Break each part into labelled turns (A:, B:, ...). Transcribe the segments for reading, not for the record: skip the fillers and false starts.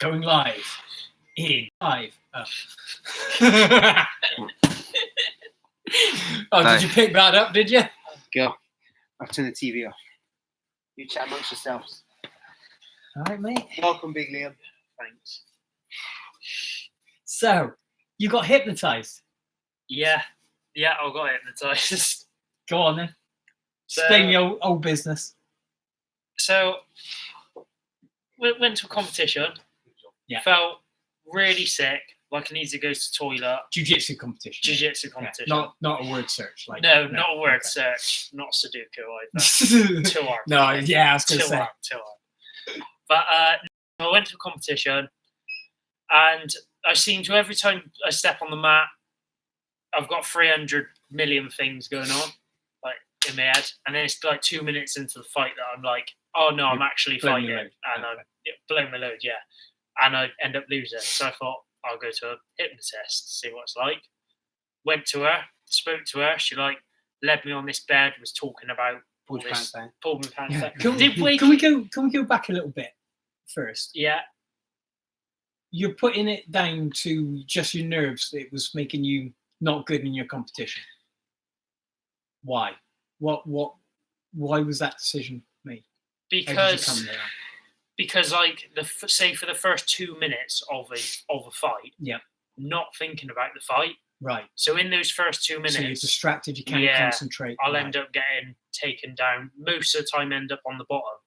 A: Going live. In 5. Oh,
B: Nice.
A: Did you pick that up, did you?
C: Go. I've turned the TV off. You chat amongst yourselves.
A: All right, mate.
C: Welcome, Big Liam.
B: Thanks.
A: So, you got hypnotised.
B: Yeah, I got hypnotised.
A: Go on then.
B: So-
A: Explain your old business.
B: So, we went to a competition.
A: Yeah.
B: Felt really sick, like I needed to go to the toilet.
A: Jiu-jitsu competition.
B: Jiu-jitsu competition.
A: Not a word search. Like
B: No, not a word
A: okay.
B: search. Not Sudoku either. Too hard.
A: No, yeah, I was going to
B: Too
A: say.
B: hard. But I went to a competition, and I seem to, every time I step on the mat, I've got 300 million things going on, like in my head, and then it's like 2 minutes into the fight that I'm like, oh no, I'm actually
A: blowing
B: fighting,
A: your
B: and
A: load.
B: I'm blowing my load, yeah, and I end up losing. So I thought I'll go to a hypnotist, see what it's like. Went to her, spoke to her. She like led me on this bed, was talking about
C: Pulled your pants down.
B: pulled my pants
A: Yeah.
B: down.
A: Can we go back a little bit first?
B: Yeah.
A: You're putting it down to just your nerves that it was making you not good in your competition. Why? Why was that decision made? How did you come there?
B: Because like say for the first 2 minutes of a fight,
A: Yeah.
B: not thinking about the fight.
A: Right.
B: So in those first 2 minutes,
A: So you're distracted, you can't
B: Yeah,
A: concentrate.
B: I'll
A: Right.
B: end up getting taken down. Most of the time, end up on the bottom.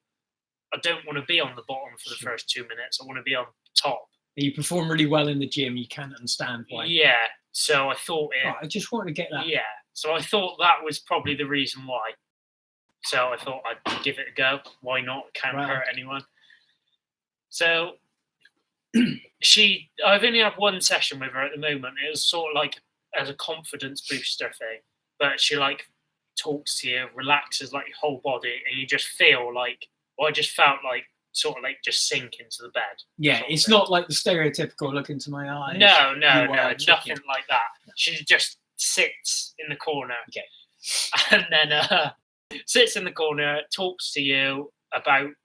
B: I don't want to be on the bottom for the
A: Sure.
B: first 2 minutes. I want to be on top.
A: You perform really well in the gym, you can't understand why.
B: Yeah. So I thought it.
A: Oh, I just wanted to get that.
B: Yeah. So I thought that was probably the reason why. So I thought I'd give it a go. Why not? Can't
A: Right.
B: hurt anyone. So I've only had one session with her at the moment. It was sort of like as a confidence booster thing. But she like talks to you, relaxes like your whole body, and you just feel like, I just felt like sort of like just sink into the bed.
A: Yeah,
B: sort of
A: it's
B: thing.
A: not like the stereotypical look into my eyes.
B: No,
A: you are
B: nothing
A: chicken.
B: like that. She just sits in the corner.
A: Okay.
B: And then sits in the corner, talks to you about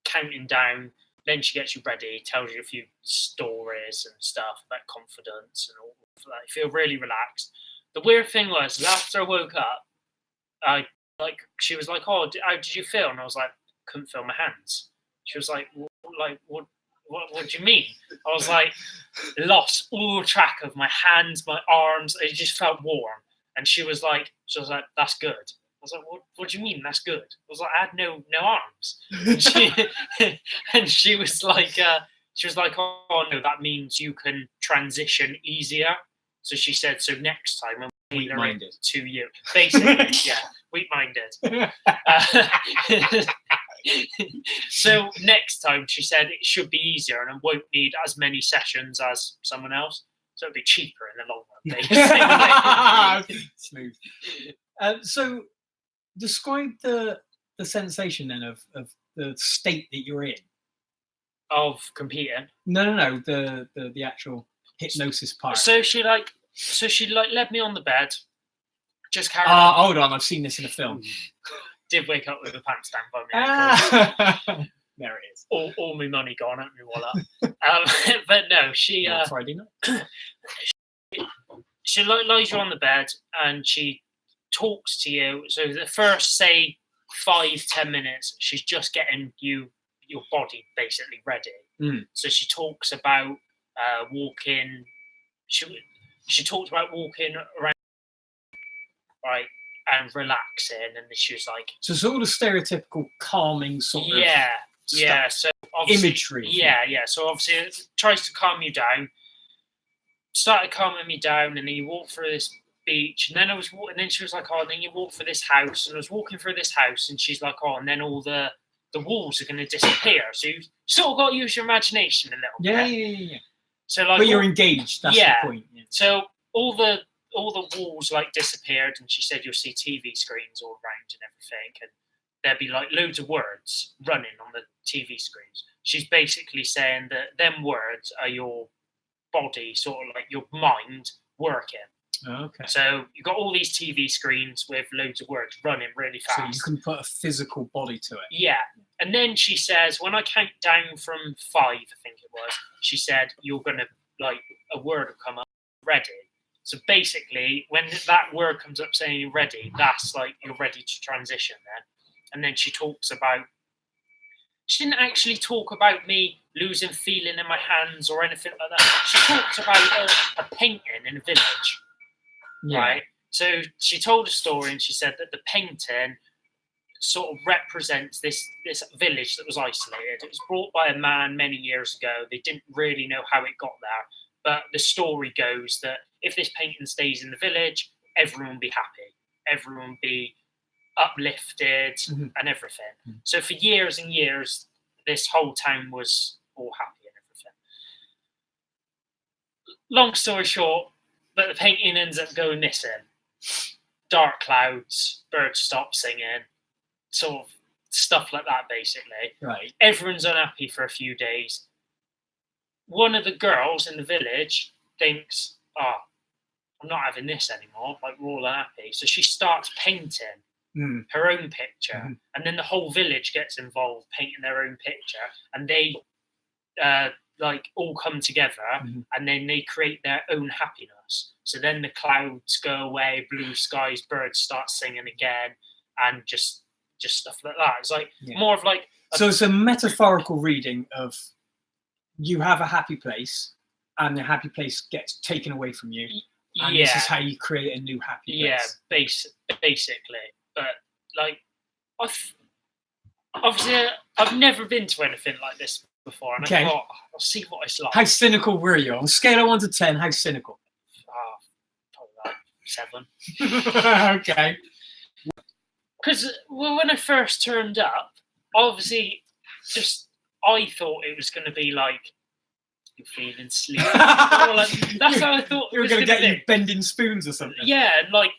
B: counting down. Then she gets you ready, tells you a few stories and stuff about confidence and all of that. You feel really relaxed. The weird thing was, after I woke up, she was like, "Oh, how did you feel?" And I was like, "Couldn't feel my hands." She was like, "What do you mean?" I was like, lost all track of my hands, my arms. It just felt warm. And she was like, "That's good." I was like, what do you mean that's good? I was like, I had no arms. And she was like, oh no, that means you can transition easier. So she said, so next time when we learn it to you, basically, yeah, weak-minded. So next time she said it should be easier and I won't need as many sessions as someone else. So it'd be cheaper in the long run, basically.
A: Smooth. So describe the sensation then of the state that you're in.
B: Of competing.
A: No, the actual hypnosis part.
B: So she led me on the bed. Just carried on.
A: Hold on, I've seen this in a film.
B: Did wake up with the pants down by my ankles.
A: There it is.
B: All my money gone out my wallet. But no, she
A: Friday night.
B: she lies you on the bed and she talks to you. So the first, say, 5-10 minutes, she's just getting your body basically ready. So she talks about walking. She talked about walking around, right, and relaxing, and she was like,
A: so it's all the stereotypical calming sort of
B: yeah. So
A: imagery.
B: Yeah. So obviously it tries to calm you down. Started calming me down, and then you walk through this beach, and then and then she was like, oh, and then you walk through this house, and I was walking through this house, and she's like, oh, and then all the walls are going to disappear. So you sort of got to use your imagination a little bit.
A: Yeah.
B: So like,
A: but you're engaged. That's the point. Yeah.
B: So all the walls like disappeared, and she said you'll see TV screens all around and everything, and there'd be like loads of words running on the TV screens. She's basically saying that them words are your body, sort of like your mind working.
A: Okay.
B: So you've got all these TV screens with loads of words running really fast.
A: So you can put a physical body to it.
B: Yeah. And then she says, when I count down from 5, I think it was, she said, you're going to, like, a word will come up, ready. So basically, when that word comes up saying you're ready, that's like you're ready to transition then. And then she talks about, she didn't actually talk about me losing feeling in my hands or anything like that. She talked about a painting in a village, right? So she told a story and she said that the painting sort of represents this village that was isolated. It was brought by a man many years ago. They didn't really know how it got there. But the story goes that if this painting stays in the village, everyone will be happy. Everyone will be uplifted and everything. So for years and years, this whole town was all happy and everything. Long story short, but the painting ends up going missing. Dark clouds, birds stop singing, sort of stuff like that, basically.
A: Right.
B: Everyone's unhappy for a few days. One of the girls in the village thinks, oh, I'm not having this anymore. Like, we're all unhappy. So she starts painting her own picture. And then the whole village gets involved, painting their own picture. And they, like, all come together and then they create their own happiness. So then the clouds go away, blue skies, birds start singing again, and just stuff like that. It's like more of like...
A: So it's a metaphorical reading of you have a happy place and the happy place gets taken away from you. And this is how you create a new happy place.
B: Yeah, basically. But, like, obviously, I've never been to anything like this before. And I thought, I'll see what it's like.
A: How cynical were you? On a scale of 1 to 10, how cynical?
B: Probably like 7.
A: Okay.
B: Because when I first turned up, obviously, I thought it was going to be like, you're feeling sleepy. Like, that's how I thought.
A: You were going to get you bending spoons or something.
B: Yeah, and like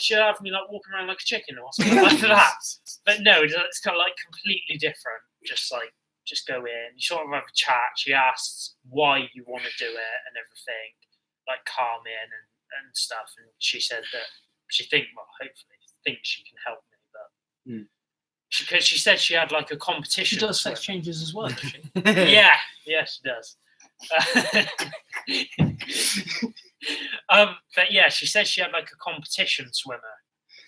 B: she'd have me like walking around like a chicken or something like that. But no, it's kind of like completely different. Just go in, you sort of have a chat. She asks why you want to do it and everything, like calming and stuff. And she said that hopefully thinks she can help me, but because she said she had like a competition.
A: She does sex changes as well, does she?
B: Yeah, she does. But yeah, she said she had like a competition swimmer.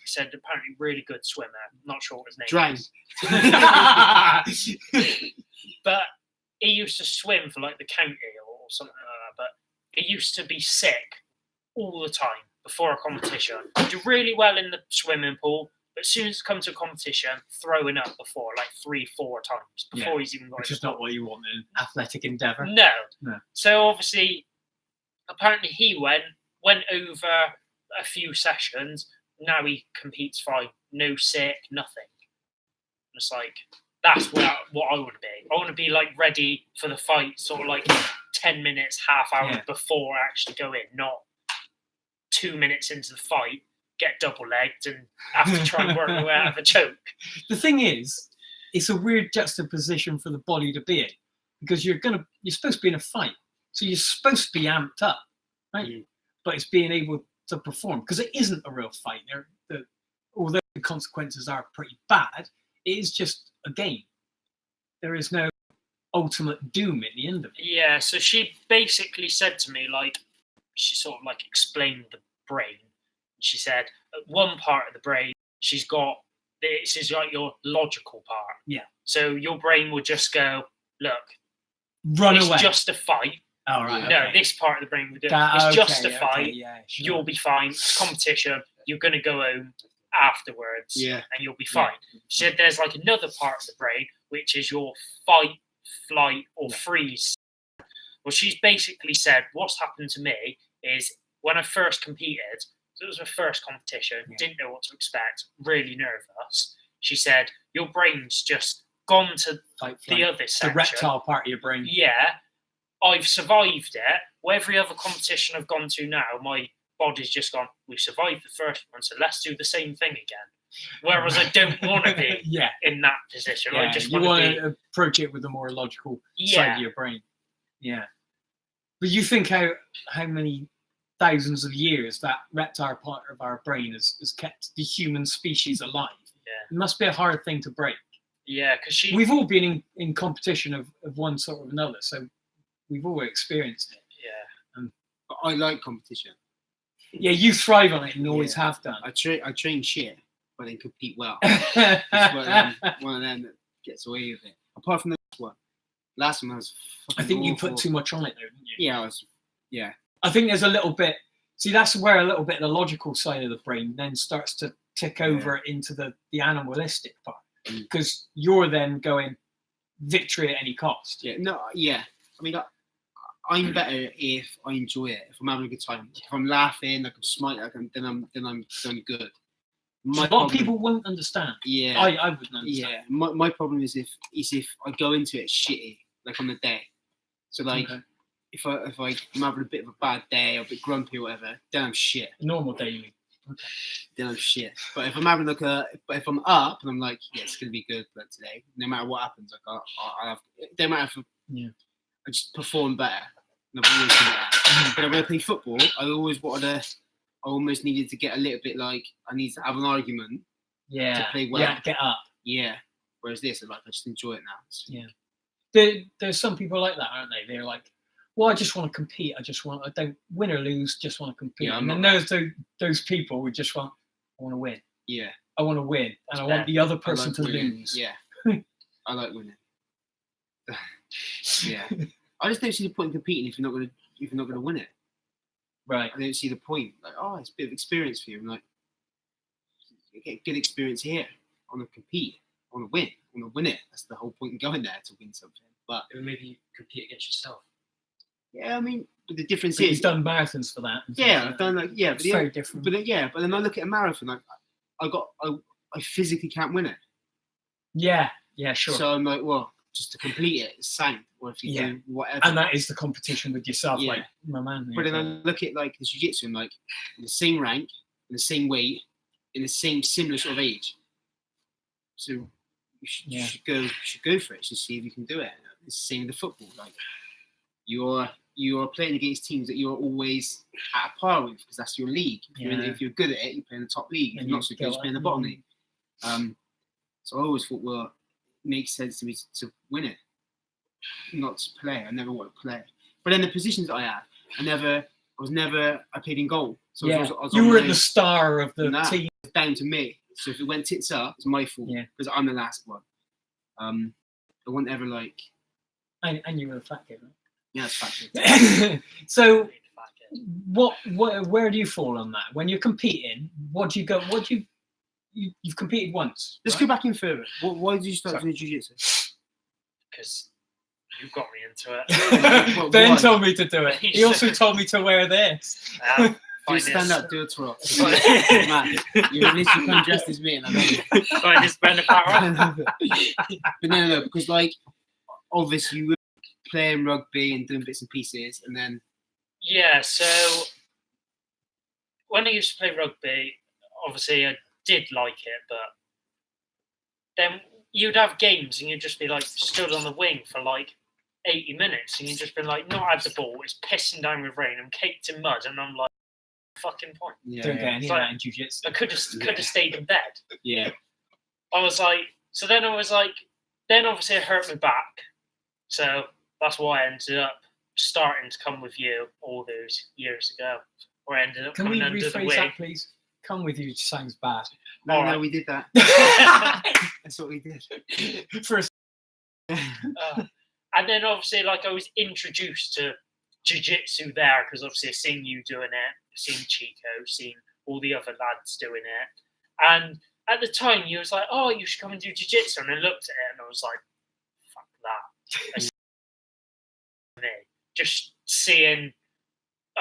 B: She said apparently really good swimmer. I'm not sure what his name is. But he used to swim for like the county or something like that. But he used to be sick all the time before a competition. Do really well in the swimming pool, but as soon as it comes to a competition, throwing up before like 3-4 times before he's even got.
A: Which is not what you want in an athletic endeavour.
B: No. So obviously, apparently he went over a few sessions. Now he competes fine, no sick, nothing. It's like that's what I want to be. I want to be like ready for the fight, sort of like 10 minutes, half hour before I actually go in, not 2 minutes into the fight, get double legged and have to try and work my way out of a choke.
A: The thing is, it's a weird juxtaposition for the body to be in, because you're supposed to be in a fight, so you're supposed to be amped up, right? But it's being able to perform, because it isn't a real fight. Although the consequences are pretty bad, it is just a game. There is no ultimate doom at the end of it. Yeah,
B: so she basically said to me, like, she sort of like explained the brain. She said at one part of the brain, she's got, this is like your logical part.
A: Yeah.
B: So your brain will just go, look,
A: run away.
B: It's just a fight.
A: Oh, right.
B: No, this part of the brain will do it's just a fight.
A: Yeah, sure.
B: You'll be fine. It's competition. You're going to go home afterwards and you'll be fine. She said there's like another part of the brain, which is your fight, flight, or freeze. Well, she's basically said what's happened to me is when I first competed, so it was my first competition, didn't know what to expect, really nervous. She said, your brain's just gone to the other section.
A: The reptile part of your brain.
B: Yeah. I've survived it. Well, every other competition I've gone to now, my body's just gone, we survived the first one, so let's do the same thing again. Whereas I don't want to be in that position. I just want
A: to approach it with a more logical side of your brain. Yeah. But you think how many thousands of years, that reptile part of our brain has kept the human species alive.
B: Yeah.
A: It must be a hard thing to break.
B: Yeah, because
A: We've all been in competition of one sort or another, so we've all experienced it.
B: Yeah.
C: But I like competition.
A: Yeah, you thrive on it and always have done.
C: I train shit, but then compete well. It's one of them that gets away with it. Apart from this one. Last one was
A: I think you
C: awful.
A: put too much on it, though, didn't you?
C: Yeah.
A: I think there's a little bit. See, that's where a little bit of the logical side of the brain then starts to tick over into the animalistic part, because you're then going victory at any cost.
C: Yeah. No. Yeah. I mean, I'm better if I enjoy it. If I'm having a good time. If I'm laughing, like I'm smiling, then I'm done good.
A: A lot of people won't understand.
C: Yeah.
A: I wouldn't understand.
C: Yeah. My problem is if I go into it shitty, like on the day. So like.
A: Okay.
C: If I'm having a bit of a bad day or a bit grumpy or whatever, then I'm shit.
A: A normal day, you mean? Okay.
C: Then I'm shit. But if I'm having if I'm up and I'm like, yeah, it's gonna be good like today, no matter what happens, like I'll have. It don't matter if I just perform better. And I've always done that. But when I play football, I almost needed to get a little bit like I need to have an argument.
A: Yeah.
C: To play well.
A: Yeah. Get up.
C: Yeah. Whereas this, I just enjoy it now.
A: Yeah. There's some people like that, aren't they? They're like, well, I just want to compete. I don't win or lose, just want to compete.
C: Yeah,
A: and then there's those people who just want, I want to win.
C: Yeah.
A: I want to win, and I want the other person to
C: winning.
A: lose.
C: Yeah. I like winning. Yeah. I just don't see the point in competing if you're not gonna win it.
A: Right.
C: I don't see the point. Like, oh, it's a bit of experience for you. I'm like, you get good experience here. I want to compete. I want to win. I want to win it. That's the whole point in going there, to win something. But
B: maybe you compete against yourself.
C: Yeah, I mean, but the difference
A: But
C: is
A: you've done marathons for that.
C: Yeah, I've done
A: It's very different.
C: But then I look at a marathon. Like, I physically can't win it.
A: Yeah, sure.
C: So I'm like, well, just to complete it, it's sound. Or if you do whatever.
A: And that is the competition with yourself, like my man.
C: But then I look at like the jiu-jitsu, and like in the same rank, in the same weight, in the same similar sort of age. So you should go for it to see if you can do it. It's the same with the football. Like you're playing against teams that you're always at a par with, because that's your league. If you're good at it, you play in the top league. If you're not so good, you play in the bottom league. So I always thought, well, it makes sense to me to win it, not to play. I never want to play. But then the positions that I had, I played in goal. So I was
A: you were the star of the team.
C: It's down to me. So if it went tits up, it's my fault because I'm the last one. I wasn't ever like.
A: And you were a fat kid, right?
C: Yeah, it's fat.
A: So, where do you fall on that? When you're competing, you've competed once.
C: Let's go back in further. Why did you start doing jiu-jitsu?
B: Because you got me into it.
A: Ben told me to do it. He also told me to wear this.
C: Do stand up, do a twirl. Man, you're literally come dressed as me, and I know you.
B: Find this benefit.
C: But no, because like, obviously you were playing rugby and doing bits and pieces, and then.
B: Yeah, so when I used to play rugby, obviously I did like it, but then you'd have games and you'd just be like stood on the wing for like 80 minutes, and you'd just be like, not had the ball, it's pissing down with rain, I'm caked in mud, and I'm like, fucking point.
A: Don't get any of that in jiu-jitsu.
B: I could have stayed in bed.
C: Yeah.
B: I was like, then obviously it hurt my back, so that's why I ended up starting to come with you all those years ago, or I ended up coming under the wing.
A: Can we rephrase that, please? Come with you sounds bad.
C: No, we did that. That's what we did.
A: First.
B: And then obviously, like, I was introduced to jiu-jitsu there because obviously I've seen you doing it, seen Chico, seen all the other lads doing it. And at the time, you was like, oh, you should come and do jiu-jitsu. And I looked at it and I was like, fuck that. Just seeing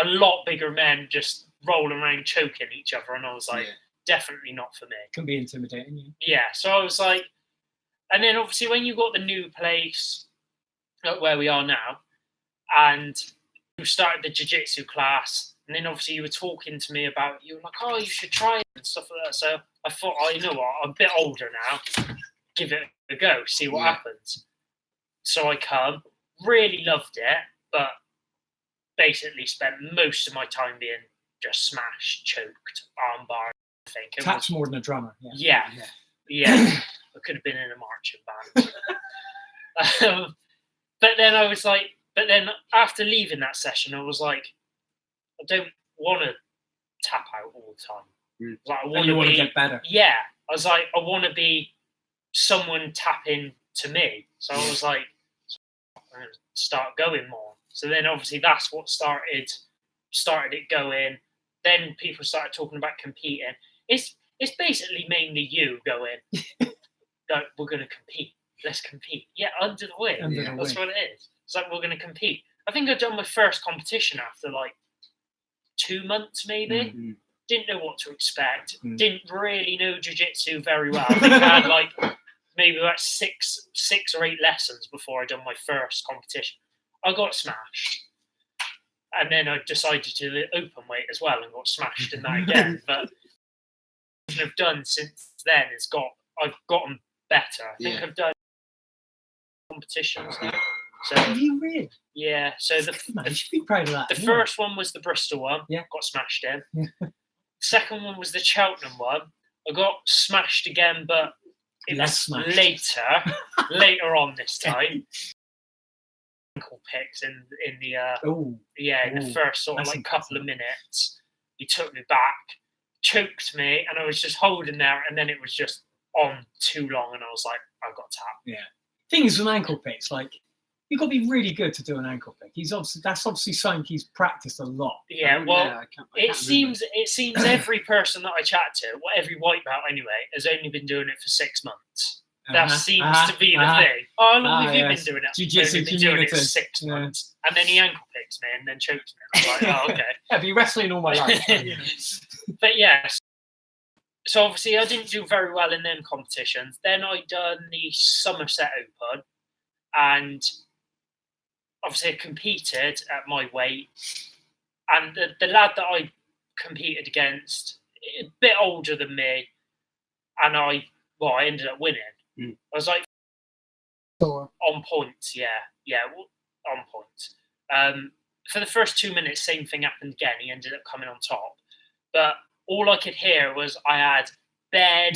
B: a lot bigger men just rolling around choking each other, and I was like, definitely not for me.
A: Can be intimidating.
B: Yeah, so I was like, and then obviously when you got the new place where we are now, and you started the jiu-jitsu class, and then obviously you were talking to me about, you were like, oh, you should try it and stuff like that. So I thought, oh, you know what, I'm a bit older now, give it a go, see what happens. So I come, really loved it, but basically spent most of my time being just smashed, choked, armbar. I think.
A: Taps more than a drummer.
B: Yeah. I could have been in a marching band. But then I was like, after leaving that session, I was like, I don't want to tap out all the time. Like, I want to
A: get better.
B: Yeah, I was like, I want to be someone tapping to me. So I was like, I'm going to start going more. So then obviously that's what started it going. Then people started talking about competing. It's basically mainly you going, we're going to compete. Let's compete. Yeah, under the wing. That's what it is. It's like, we're going to compete. I think I'd done my first competition after like 2 months, maybe.
C: Mm-hmm.
B: Didn't know what to expect. Didn't really know jiu-jitsu very well. I think I had like maybe about six or 8 lessons before I done my first competition. I got smashed. And then I decided to do the open weight as well and got smashed in that again. But what I've done since then is I've gotten better. I think I've done competitions now. So
A: have you really?
B: Yeah. So
A: you should be proud of that.
B: The first one was the Bristol one.
A: Yeah.
B: Got smashed in. Second one was the Cheltenham one. I got smashed again, but it was later on this time. Ankle picks in the first sort of like couple of minutes. He took me back, choked me, and I was just holding there, and then it was just on too long, and I was like, I've got to tap.
A: Yeah. Thing is with ankle picks, like, you've got to be really good to do an ankle pick. That's obviously something he's practiced a lot.
B: Yeah, well, it seems every person that I chat to, every white belt anyway, has only been doing it for 6 months. That seems to be the thing. How long have you been doing it?
A: Jiu-jitsu
B: been doing it for 6 months. And then he ankle picks me and then chokes me. I'm like, oh, okay.
A: I've been wrestling all my life.
B: But yeah, so obviously I didn't do very well in them competitions. Then I done the Somerset Open, and obviously I competed at my weight. And the lad that I competed against, a bit older than me, and I ended up winning. I was like, on points, on points. For the first 2 minutes, same thing happened again. He ended up coming on top. But all I could hear was I had Ben,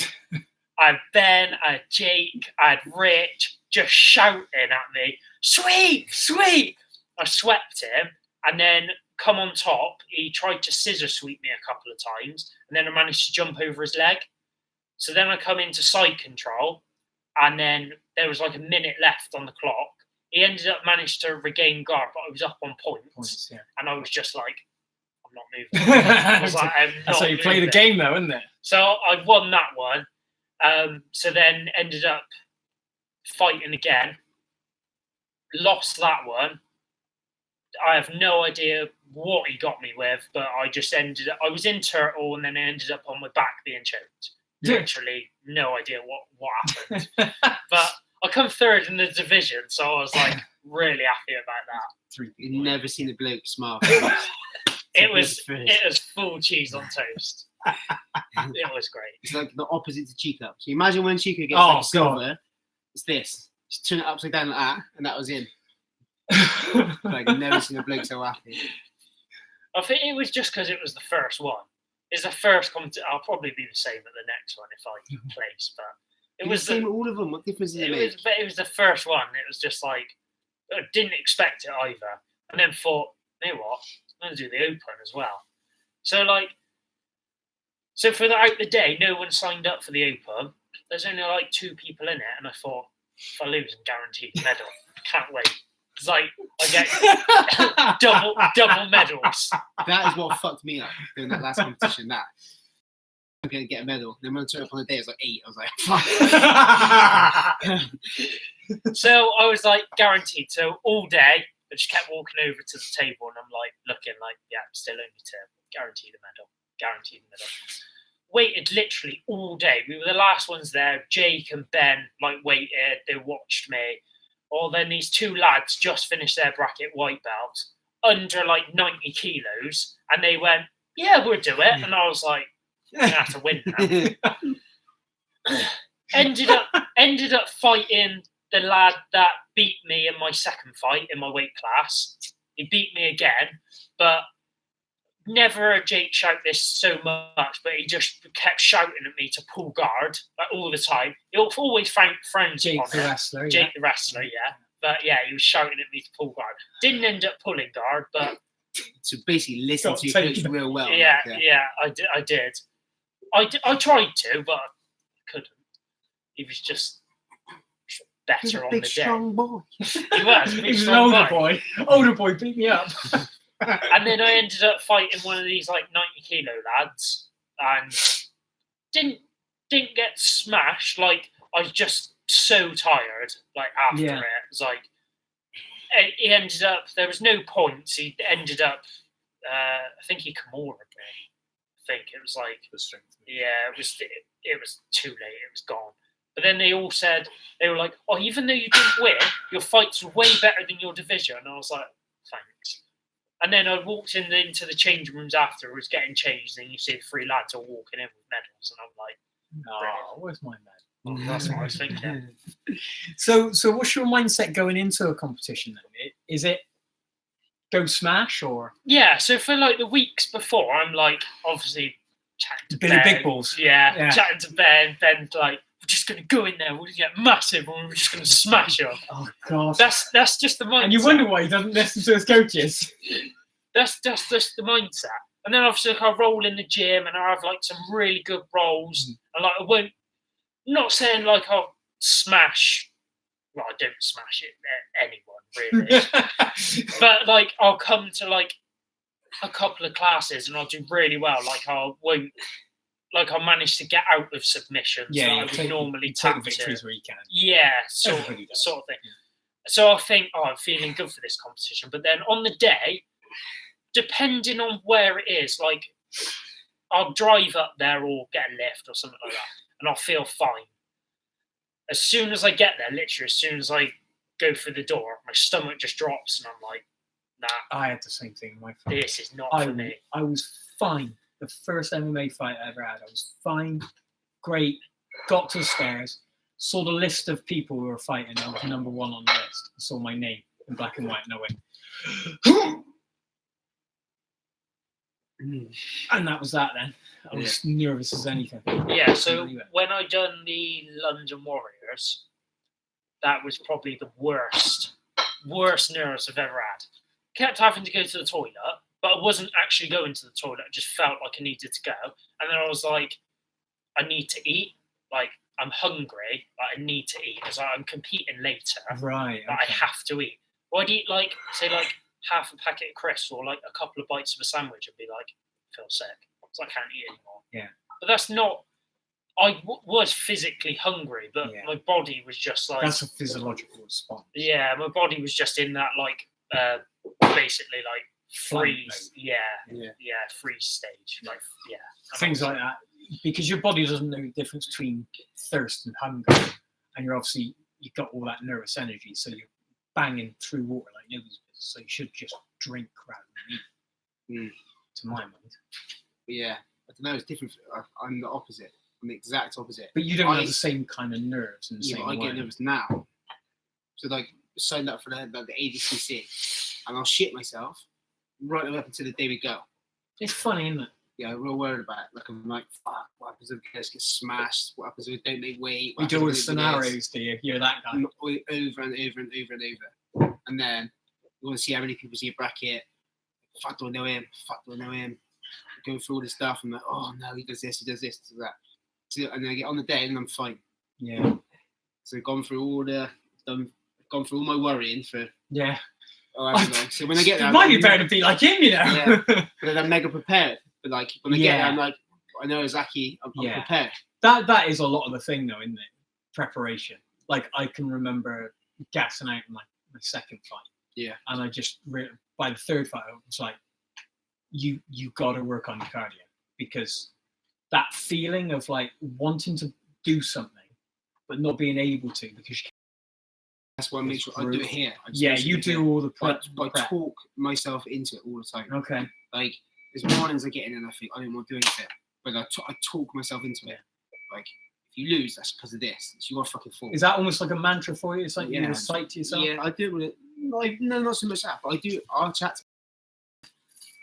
B: I had Jake, I had Rich just shouting at me, sweep, sweep. I swept him, and then come on top. He tried to scissor sweep me a couple of times, and then I managed to jump over his leg. So then I come into side control, and then there was like a minute left on the clock. He ended up managed to regain guard, but I was up on points. And I was just like, I'm not moving. I was like, I'm not
A: That's how you play the game, though, isn't it?
B: So I won that one. So then ended up fighting again. Lost that one. I have no idea what he got me with, but I just ended up, I was in turtle, and then I ended up on my back being choked. Literally no idea what happened. But I come third in the division, so I was like really happy about that.
C: You've never seen a bloke smile.
B: It was full cheese on toast. It was great.
C: It's like the opposite to Chico. So imagine when Chico gets like silver, it's this. Just turn it upside down like that, and that was him. Like, never seen a bloke so happy.
B: I think it was just because it was the first one. It's the first competition. I'll probably be the same at the next one if I place, but it was
C: the same. All of them. What difference does it make?
B: It was the first one. It was just like I didn't expect it either, and then thought, you know what, I'm going to do the open as well. So for the day, no one signed up for the open. There's only like 2 people in it, and I thought, if I lose, I'm guaranteed a medal. Can't wait. It's like I get double medals.
C: That is what fucked me up doing that last competition. That I'm gonna get a medal. Then when I turned up on the day, it was like 8. I was like, fuck.
B: So I was like guaranteed. So all day, I just kept walking over to the table, and I'm like looking like, yeah, I'm still only 2. Guaranteed a medal. Guaranteed a medal. Waited literally all day. We were the last ones there. Jake and Ben like waited. They watched me. Or then these 2 lads just finished their bracket white belt under like 90 kilos, and they went, "Yeah, we'll do it." And I was like, "I'm gonna have to win now." ended up fighting the lad that beat me in my second fight in my weight class. He beat me again, but never heard Jake shout this so much, but he just kept shouting at me to pull guard like all the time. He'll always find friends
A: Jake
B: on
A: the
B: it.
A: wrestler.
B: Jake the wrestler, yeah. But yeah, he was shouting at me to pull guard. Didn't end up pulling guard, but
C: So basically, listen
A: Got
C: to your
A: taken.
C: coach real well.
B: yeah,
C: like,
B: I did. I tried to, but I couldn't. He was just
C: He's
B: better
C: a
B: on
C: big,
B: the day.
C: strong boy.
B: He was.
A: He was an older boy. Older boy beat me up.
B: And then I ended up fighting one of these like 90-kilo lads, and didn't get smashed. Like I was just so tired. Like after it, it was like he ended up. There was no points. He ended up. I think he Kimura me. I think it was like
D: The strength.
B: yeah. It was too late. It was gone. But then they all said they were like, "Oh, even though you didn't win, your fights were way better than your division." And I was like, "Thanks." And then I walked into the change rooms afterwards, getting changed, and you see the 3 lads all walking in with medals, and I'm like,
A: Oh, where's my med?
B: oh, that's what I was thinking.
A: So what's your mindset going into a competition then? Is it go smash or
B: Yeah, so for like the weeks before, I'm like, obviously, chatting to
A: Billy
B: Ben.
A: Big Balls?
B: Yeah, chatting to Ben. Ben's like, we're just going to go in there, we'll get massive, and we're just going to smash them.
A: oh god?
B: That's just the mindset.
A: And you wonder why he doesn't listen to his coaches.
B: That's just the mindset. And then obviously like, I roll in the gym and I have like some really good rolls. And like I won't, not saying like I'll smash. Well, I don't smash it at anyone really. But like I'll come to like a couple of classes and I'll do really well. Like I won't. Like I'll manage to get out of submissions that I would normally
A: take
B: tap
A: victories
B: to.
A: where you can.
B: Yeah, sort of thing. So I think, oh, I'm feeling good for this competition. But then on the day, depending on where it is, like I'll drive up there or get a lift or something like that, and I'll feel fine. As soon as I get there, literally, as soon as I go through the door, my stomach just drops, and I'm like, nah,
A: I had the same thing in my fight.
B: this is not for me.
A: I was fine. The first MMA fight I ever had, I was fine, great. Got to the stairs, saw the list of people who were fighting. I was number 1 on the list. I saw my name in black and white, and I went, and that was that. Then I was nervous as anything.
B: Yeah. So when I done the London Warriors, that was probably the worst nerves I've ever had. Kept having to go to the toilet. But I wasn't actually going to the toilet. I just felt like I needed to go. And then I was like, I need to eat. Like, I'm hungry. Like, I need to eat. Because I'm competing later.
A: Right.
B: But I have to eat. Well, I'd eat, like, say, like, half a packet of crisps or, like, a couple of bites of a sandwich and be like, I feel sick. So I can't eat anymore.
A: Yeah.
B: But that's not... I was physically hungry, but my body was just like...
A: That's a physiological response.
B: Yeah, my body was just in that, like, basically, like, freeze, freeze stage, like
A: things like that, because your body doesn't know the difference between thirst and hunger, and you've got all that nervous energy, so you're banging through water like nobody's business. So you should just drink rather than eat. To my mind.
C: Yeah, I don't know. It's different. I'm the opposite. I'm the exact opposite.
A: But you don't have the same kind of nerves in the same
C: I
A: way.
C: get nervous now. So like signed up for the ADCC, and I'll shit myself right up until the day we go.
A: It's funny, isn't it?
C: Yeah, I'm real worried about it. Like I'm like, fuck, what happens if guys get smashed? What happens if we don't make weight?
A: We do all the scenarios, do you? You're that guy.
C: Over and over and over and over. And then you want to see how many people's in your bracket. Fuck, do I know him? Fuck, do I know him? Go through all this stuff. I'm like, oh no, he does this, he does that. So, and then I get on the day and I'm fine.
A: Yeah.
C: So I've gone through all my worrying for So when I get there,
A: it might be better to be like him, you know.
C: Yeah. But then I'm mega prepared. But like when I get there, I'm like, I know exactly. I'm prepared.
A: That is a lot of the thing, though, isn't it? Preparation. Like I can remember gassing out in my second fight.
C: Yeah.
A: And I just by the third fight, I was like, you got to work on your cardio, because that feeling of like wanting to do something but not being able to because you
C: that's why I make sure I do it here.
A: You do all the prep.
C: I talk myself into it all the time.
A: Okay.
C: Like, there's mornings I get in and I think I don't want to do anything, but I talk myself into it. Like, if you lose, that's because of this. It's your fucking fault.
A: Is that almost like a mantra for you? It's like you recite to yourself?
C: Yeah, I do it not so much that, but I'll chat.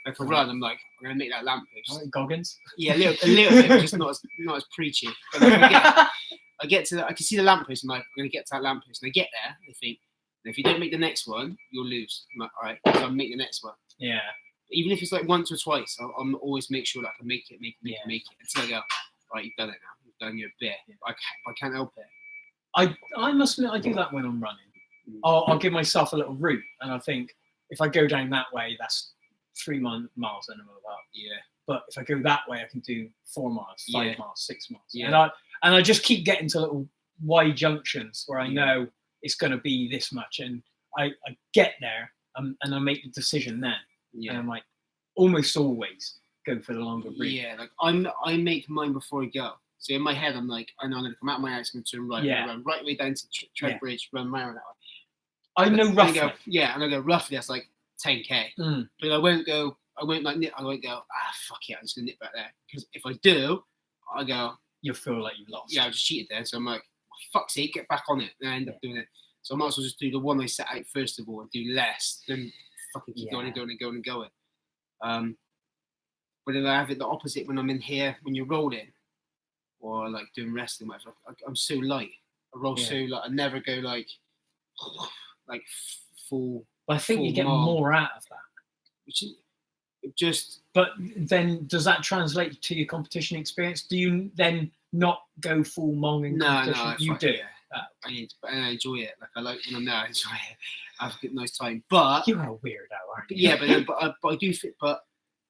C: If I run, I'm like, I'm gonna make that lamppost.
A: Like Goggins.
C: Yeah, a little bit, but just not as preachy. But like I get to, I can see the lamppost. I'm like, I'm gonna get to that lamppost, and I get there. And I think, if you don't make the next one, you'll lose. I'm like, all right, so I'll make the next one.
A: Yeah.
C: Even if it's like once or twice, I'll always make sure that I can make it until I go, right, you've done it now. You've done your bit. Yeah. I can't help it.
A: I must admit, I do that when I'm running. I'll give myself a little route, and I think if I go down that way, that's 3 miles and I'm about.
C: Yeah.
A: But if I go that way, I can do 4 miles, 5 miles, 6 miles.
C: Yeah.
A: And I just keep getting to little wide junctions where I know it's going to be this much, and I get there and I make the decision then. Yeah. And I'm like, almost always go for the longer route.
C: Yeah, like I make mine before I go. So in my head, I'm like, I know I'm going to come out of my house, I'm going to turn right, run right way down to Tread Bridge, run around that way.
A: I know roughly.
C: And I go roughly. That's like 10k. But I won't go. I won't go. Fuck it, I'm just gonna nip back there. Because if I do, I go.
A: You'll feel like you've lost.
C: Yeah, I just cheated there. So I'm like, fuck's sake, get back on it. And I end up doing it. So I might as well just do the one I set out first of all and do less than fucking keep going. But then I have it the opposite when I'm in here when you're rolling, or like doing wrestling. Whatever. I'm so light. I roll so light. I never go like full.
A: But I think you get more out of that.
C: Which is just.
A: But then, does that translate to your competition experience? Do you then not go full mong in competition?
C: No,
A: you do.
C: Yeah. I enjoy it. Like I like when I'm there. I enjoy it. I have a good, nice time. But
A: you're a weirdo, aren't you?
C: Yeah, but I do fit. But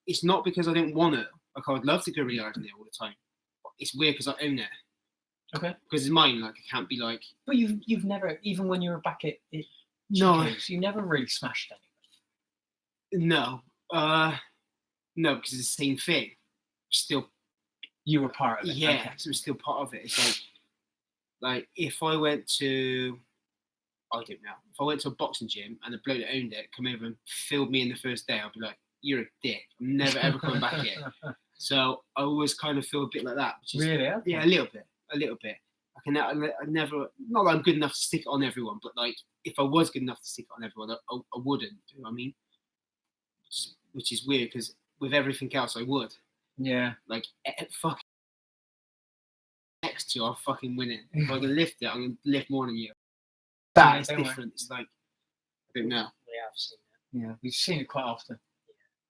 C: it's not because I don't want to. Like I would love to go really hard in there all the time. But it's weird because I own it.
A: Okay.
C: Because it's mine. Like I can't be like.
A: But you've never, even when you were back at it.
C: No,
A: you never really smashed anyone.
C: No, no, because it's the same thing. Still,
A: you were part of it.
C: Yeah, okay. So it's still part of it. It's like if I went to, I don't know, if I went to a boxing gym and the bloke that owned it come over and filled me in the first day, I'd be like, "You're a dick. I'm never ever coming back here." So I always kind of feel a bit like that. Which is,
A: really? Okay.
C: Yeah, a little bit. I never, not that I'm good enough to stick it on everyone, but like if I was good enough to stick it on everyone, I wouldn't. Do you know what I mean? Which is weird because with everything else, I would.
A: Yeah.
C: Like fuck. Next to, I'm fucking winning. If I can lift it, I'm gonna lift more than you. That is different. It's like I don't know.
B: We have seen it.
A: Yeah, we've seen it quite often.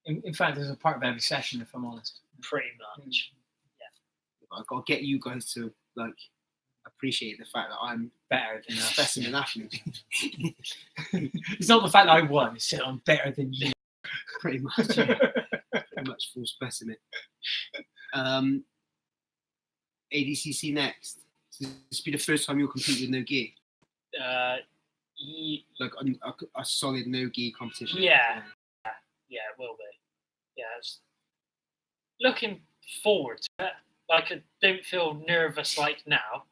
A: In fact, there's a part of every session, if I'm honest.
B: Pretty much.
C: Yeah. I've got to get you guys to like appreciate the fact that I'm
A: better than us.
C: Specimen athlete.
A: It's not the fact that I won; it's that I'm better than you.
C: Pretty much. Yeah. Pretty much full specimen. ADCC next. So this will be the first time you'll compete with no gi. Like a solid no gi competition.
B: Yeah, it will be. Yeah, it's looking forward to it. Like I don't feel nervous like now.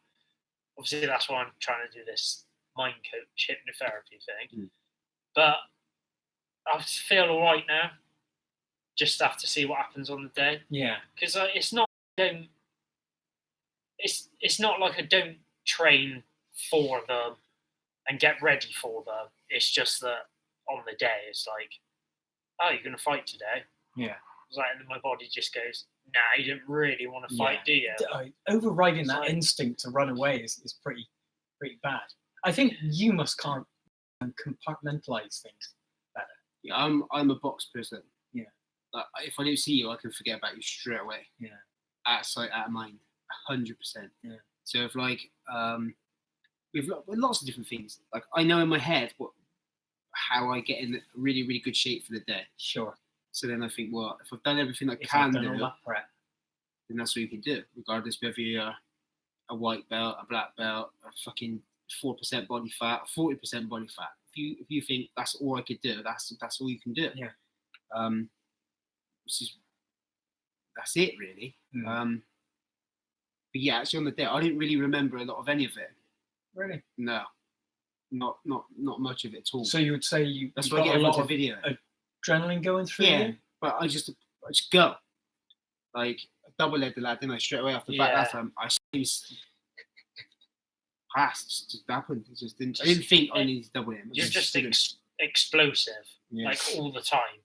B: Obviously, that's why I'm trying to do this mind coach hypnotherapy thing. But I feel all right now. Just have to see what happens on the day.
A: Yeah,
B: because it's not. It's not like I don't train for them and get ready for them. It's just that on the day, it's like, oh, you're going to fight today.
A: Yeah.
B: It's like, and then my body just goes, nah, you didn't really want to fight, do you?
A: Overriding that instinct to run away is pretty bad. I think you must compartmentalize things better.
C: Yeah, I'm a box person.
A: Yeah.
C: Like, if I don't see you, I can forget about you straight away.
A: Yeah.
C: Out of sight, out of mind. 100%.
A: Yeah.
C: So if like with lots of different things, like I know in my head how I get in really, really good shape for the day.
A: Sure.
C: So then I think, well, if I've done everything I can do,
A: all that prep,
C: then that's what you can do, regardless whether you're a white belt, a black belt, a fucking 4% body fat, 40% body fat. If you think that's all I could do, that's all you can do.
A: Yeah.
C: That's it really. But yeah, actually on the day, I didn't really remember a lot of any of it.
A: Really?
C: No, not much of it at all.
A: So you would say
C: that's why I get a lot of video.
A: Adrenaline going through.
C: Yeah,
A: you?
C: But I just go. Like I double led the lad, didn't I? Straight away off the bat. That time I passed. Just happened. It just didn't. I didn't think I needed to double him.
B: You're just explosive,
C: Yeah.
B: like all the time.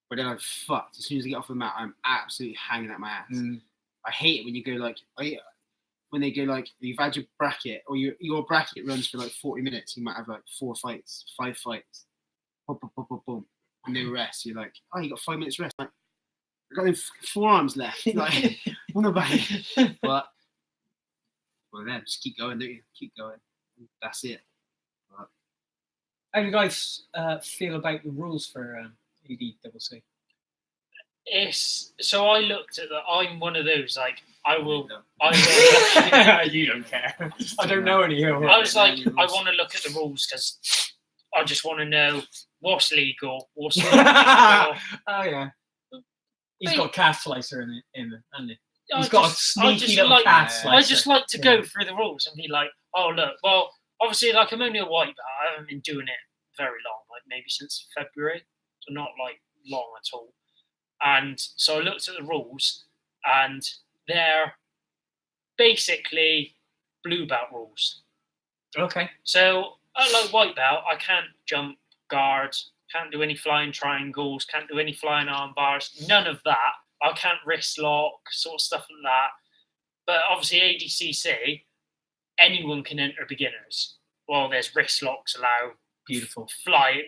C: But then I'm fucked. As soon as I get off the mat, I'm absolutely hanging at my ass. I hate it when you go like, when they go like, you've had your bracket, or your bracket runs for like 40 minutes. You might have like 4 fights, 5 fights, boom, boom, boom, boom, boom, and no rest. You're like, oh, you got 5 minutes rest. Like, I've got them forearms left. Like, what about it? But well, then just keep going, don't you? Keep going. That's it. But,
A: How do you guys feel about the rules for ADCC?
B: So I looked at that. I'm one of those like I will.
A: You don't care. I don't know any.
B: I was like, I want to look at the rules because I just want to know what's legal, what's not legal.
A: Oh yeah. He's
B: Mate.
A: got calf slicer in it, hasn't he?
B: I
A: He's got a
B: just
A: sneaky little
B: like,
A: calf slicer.
B: I just like to go through the rules and be like, oh look, well, obviously, like I'm only a white belt. I haven't been doing it very long, like maybe since February, so not like long at all. And so I looked at the rules, and they're basically blue belt rules.
A: Okay.
B: So like white belt, I can't jump guard, can't do any flying triangles, can't do any flying arm bars, none of that. I can't wrist lock, sort of stuff like that. But obviously ADCC, anyone can enter beginners. Well, there's wrist locks allow.
A: Beautiful.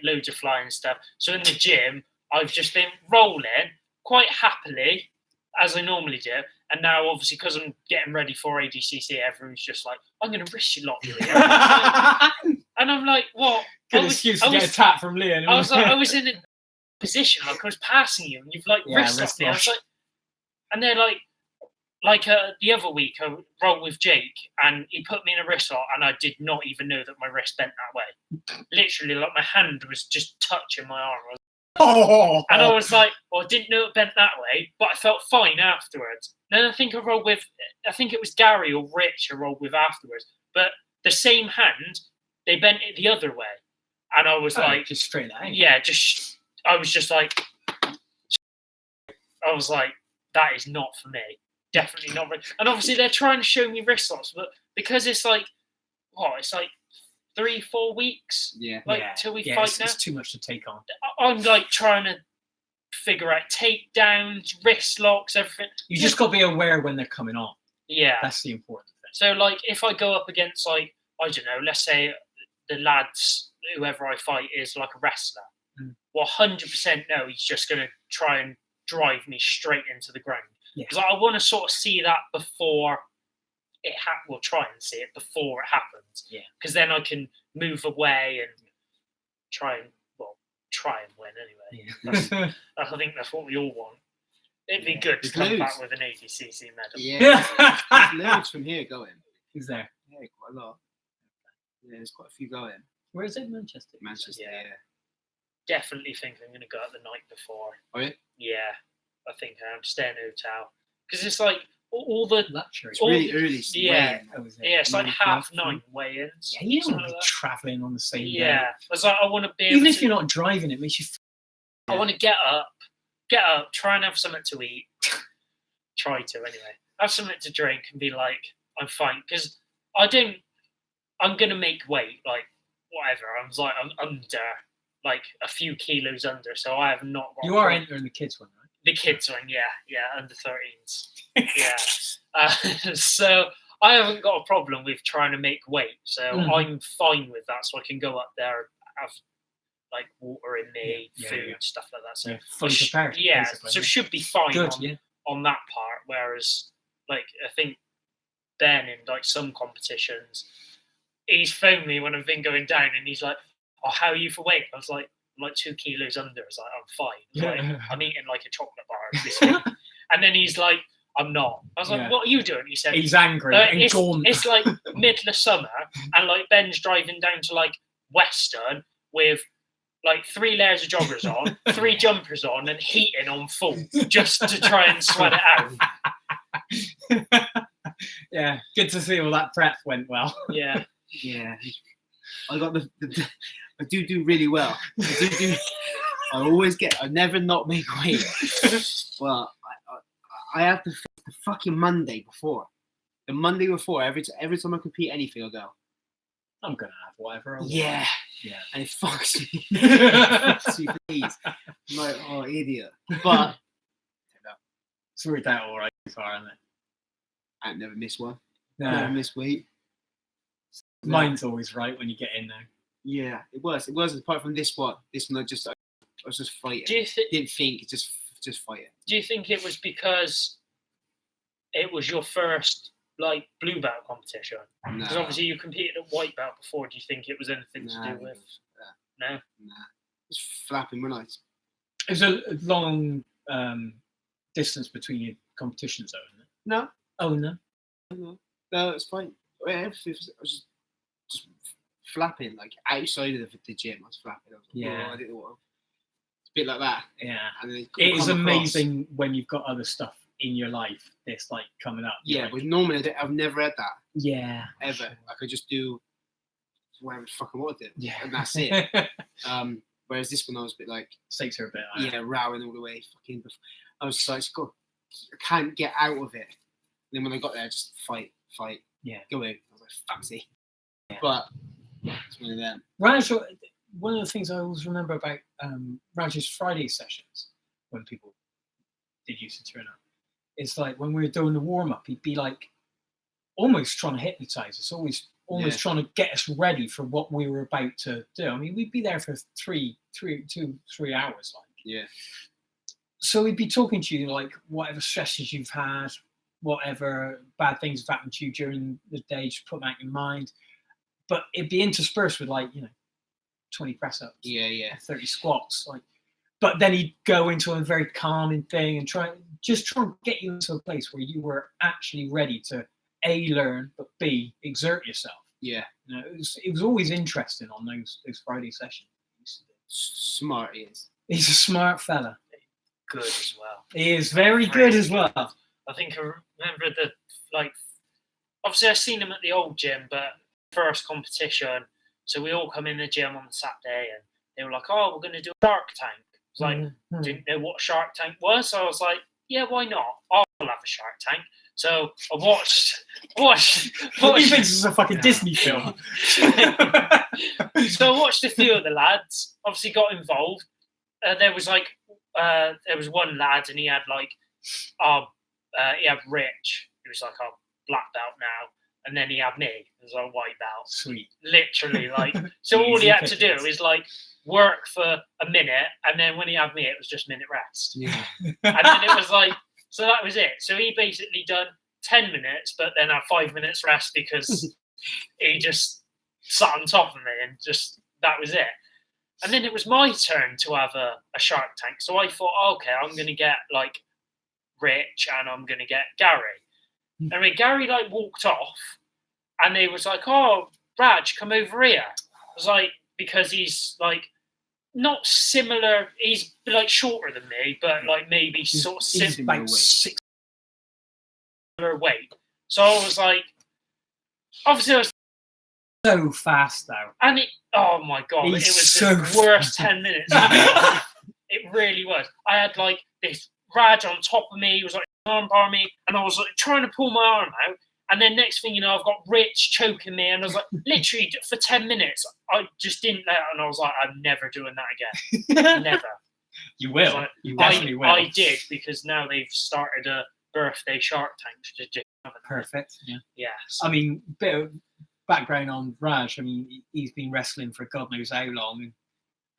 B: Loads of flying stuff. So in the gym, I've just been rolling quite happily, as I normally do. And now, obviously, because I'm getting ready for ADCC, everyone's just like, I'm going to wrist you lock you. And I'm like, what?
A: Good excuse to get a tap from Leon.
B: I was like, I was in a position, like I was passing you, and you've like wrist locked me. I was like, and they're like the other week, I rolled with Jake, and he put me in a wrist lock, and I did not even know that my wrist bent that way. Literally, like my hand was just touching my arm. And I was like, well, I didn't know it bent that way, but I felt fine afterwards. Then I think I think it was Gary or Rich I rolled with afterwards, but the same hand, they bent it the other way. And I was like,
A: just straight out.
B: Yeah, I was just like, I was like, that is not for me. Definitely not. And obviously they're trying to show me wrist locks, but because it's like, it's like 3-4 weeks, till we fight now.
A: It's too much to take on.
B: I'm like trying to figure out takedowns, wrist locks, everything.
A: You just got to be aware when they're coming on.
B: Yeah,
A: that's the important thing.
B: So like, if I go up against like, I don't know, let's say the lads, whoever I fight is like a wrestler. Well, 100% no, he's just going to try and drive me straight into the ground. Because I want to sort of see that before it we'll try and see it before it happens.
A: Yeah.
B: Because then I can move away and try and win anyway. I think that's what we all want. It'd be good to come back with an ADCC medal.
C: Yeah. There's loads from here going.
A: Is there?
C: Yeah, quite a lot. Yeah, there's quite a few going.
A: Where is it? Manchester.
C: Manchester, yeah.
B: Definitely think I'm going to go out the night before.
C: Oh, yeah?
B: Yeah, I think I'm staying in a hotel. Because it's like all the...
C: It's really early.
B: Yeah, it's like 9:30 weigh-ins.
A: Yeah, you don't want to be travelling on the same day.
B: Yeah, it's like I want to be
A: even if you're not driving, it makes you...
B: I want to get up, try and have something to eat. Try to, anyway. Have something to drink and be like, I'm fine. Because I'm going to make weight, like, whatever. I'm under... like a few kilos under, so I have not got...
A: You are entering the kids one, right?
B: The kids one, yeah, under 13s. Yeah. So I haven't got a problem with trying to make weight, so I'm fine with that, so I can go up there and have like water in me, food, stuff like that. So
A: fully prepared.
B: Yeah, so should be fine on that part, whereas like I think Ben in like some competitions, he's phoned me when I've been going down and he's like, oh, how are you for weight? I was like, I'm like 2 kilos under. I was like, I'm fine. Like, I'm eating like a chocolate bar this week. And then he's like, I'm not. I was like, what are you doing? He said,
A: he's angry and gaunt.
B: It's like middle of summer and like Ben's driving down to like Western with like 3 layers of joggers on, 3 jumpers on and heating on full just to try and sweat it out.
A: Yeah, good to see all that prep went well.
B: Yeah.
C: Yeah. I got I do really well. I never not make weight. Well, I have the fucking Monday before. The Monday before, every time I compete anything, I go,
A: I'm gonna have whatever I want.
C: Yeah,
A: Yeah.
C: and it fucks me. It fucks me for these. I'm like, oh, idiot. But
A: It's worked out all right so far, hasn't it?
C: I never miss one.
A: No.
C: Never miss weight.
A: Mine's always right when you get in there.
C: Yeah, it was. It was. Apart from this one, I was just fighting.
B: Do you
C: Didn't think, just fighting.
B: Do you think it was because it was your first like blue belt competition? Because obviously you competed at white belt before. Do you think it was anything to do with? No.
C: Nah. Just flapping when I.
A: There's a long distance between your competitions, though, isn't it?
C: No.
A: Oh no.
C: No, it's fine. I was just flapping, like outside of the gym. I was flapping. I was like,
A: Yeah.
C: oh, I didn't know what. It's a bit like that.
A: Yeah.
C: And then
A: It is amazing when you've got other stuff in your life that's like coming up.
C: Yeah,
A: like,
C: but normally I've never had that
A: yeah.
C: ever.
A: Sure.
C: I could just do whatever the fuck I want to do.
A: Yeah.
C: And that's it. Whereas this one, I was a bit like,
A: Stakes are a bit higher.
C: rowing all the way. Fucking, I was like, God, I can't get out of it. And then when I got there, just fight,
A: Yeah.
C: go in. I was like, fancy.
A: Yeah.
C: But it's one of them.
A: Raj, one of the things I always remember about Raj's Friday sessions when people did used to turn up, it's like when we were doing the warm up, he'd be like almost trying to hypnotize us, almost trying to get us ready for what we were about to do. I mean, we'd be there for 3 hours, like.
C: Yeah.
A: So he'd be talking to you like whatever stresses you've had, whatever bad things have happened to you during the day, just put them out in your mind. But it'd be interspersed with 20 press ups, 30 squats, But then he'd go into a very calming thing and try and get you into a place where you were actually ready to A, learn, but B, exert yourself.
C: Yeah.
A: It was always interesting on those Friday sessions.
C: Smart he is.
A: He's a smart fella.
B: Good as well.
A: He is very good as well.
B: I think I remember obviously I've seen him at the old gym, but first competition. So we all come in the gym on the Saturday and they were like, oh, we're going to do a Shark Tank. I was like, didn't know what Shark Tank was. So I was like, yeah, why not? I'll have a Shark Tank. So I watched.
A: He thinks it's a fucking Disney film.
B: So I watched a few of the lads, obviously got involved. There was one lad and he had he had Rich, who was like a black belt now. And then he had me as a white belt.
A: Sweet.
B: Literally, so all he had to do is work for a minute, and then when he had me, it was just minute rest.
C: Yeah.
B: And then it was so that was it. So he basically done 10 minutes, but then had 5 minutes rest because he just sat on top of me and just, that was it. And then it was my turn to have a Shark Tank. So I thought, okay, I'm going to get Rich and I'm going to get Gary. And I mean, Gary walked off and they was like, oh, Raj, come over here. I was like, because he's not similar, he's shorter than me, but maybe sort of similar
A: about 6
B: weight. So I was like, obviously I was
A: so fast though.
B: And oh my God, it was
A: so
B: the worst 10 minutes. It really was. I had this Raj on top of me, he was arm bar me, and I was trying to pull my arm out. And then next thing you know, I've got Rich choking me, and I was literally for 10 minutes, I just didn't let out, and I was like, I'm never doing that again. Never.
A: You will. You definitely will.
B: I did, because now they've started a birthday Shark Tank.
A: Perfect. Yeah.
B: Yeah. So.
A: I mean, bit of background on Raj. I mean, he's been wrestling for God knows how long,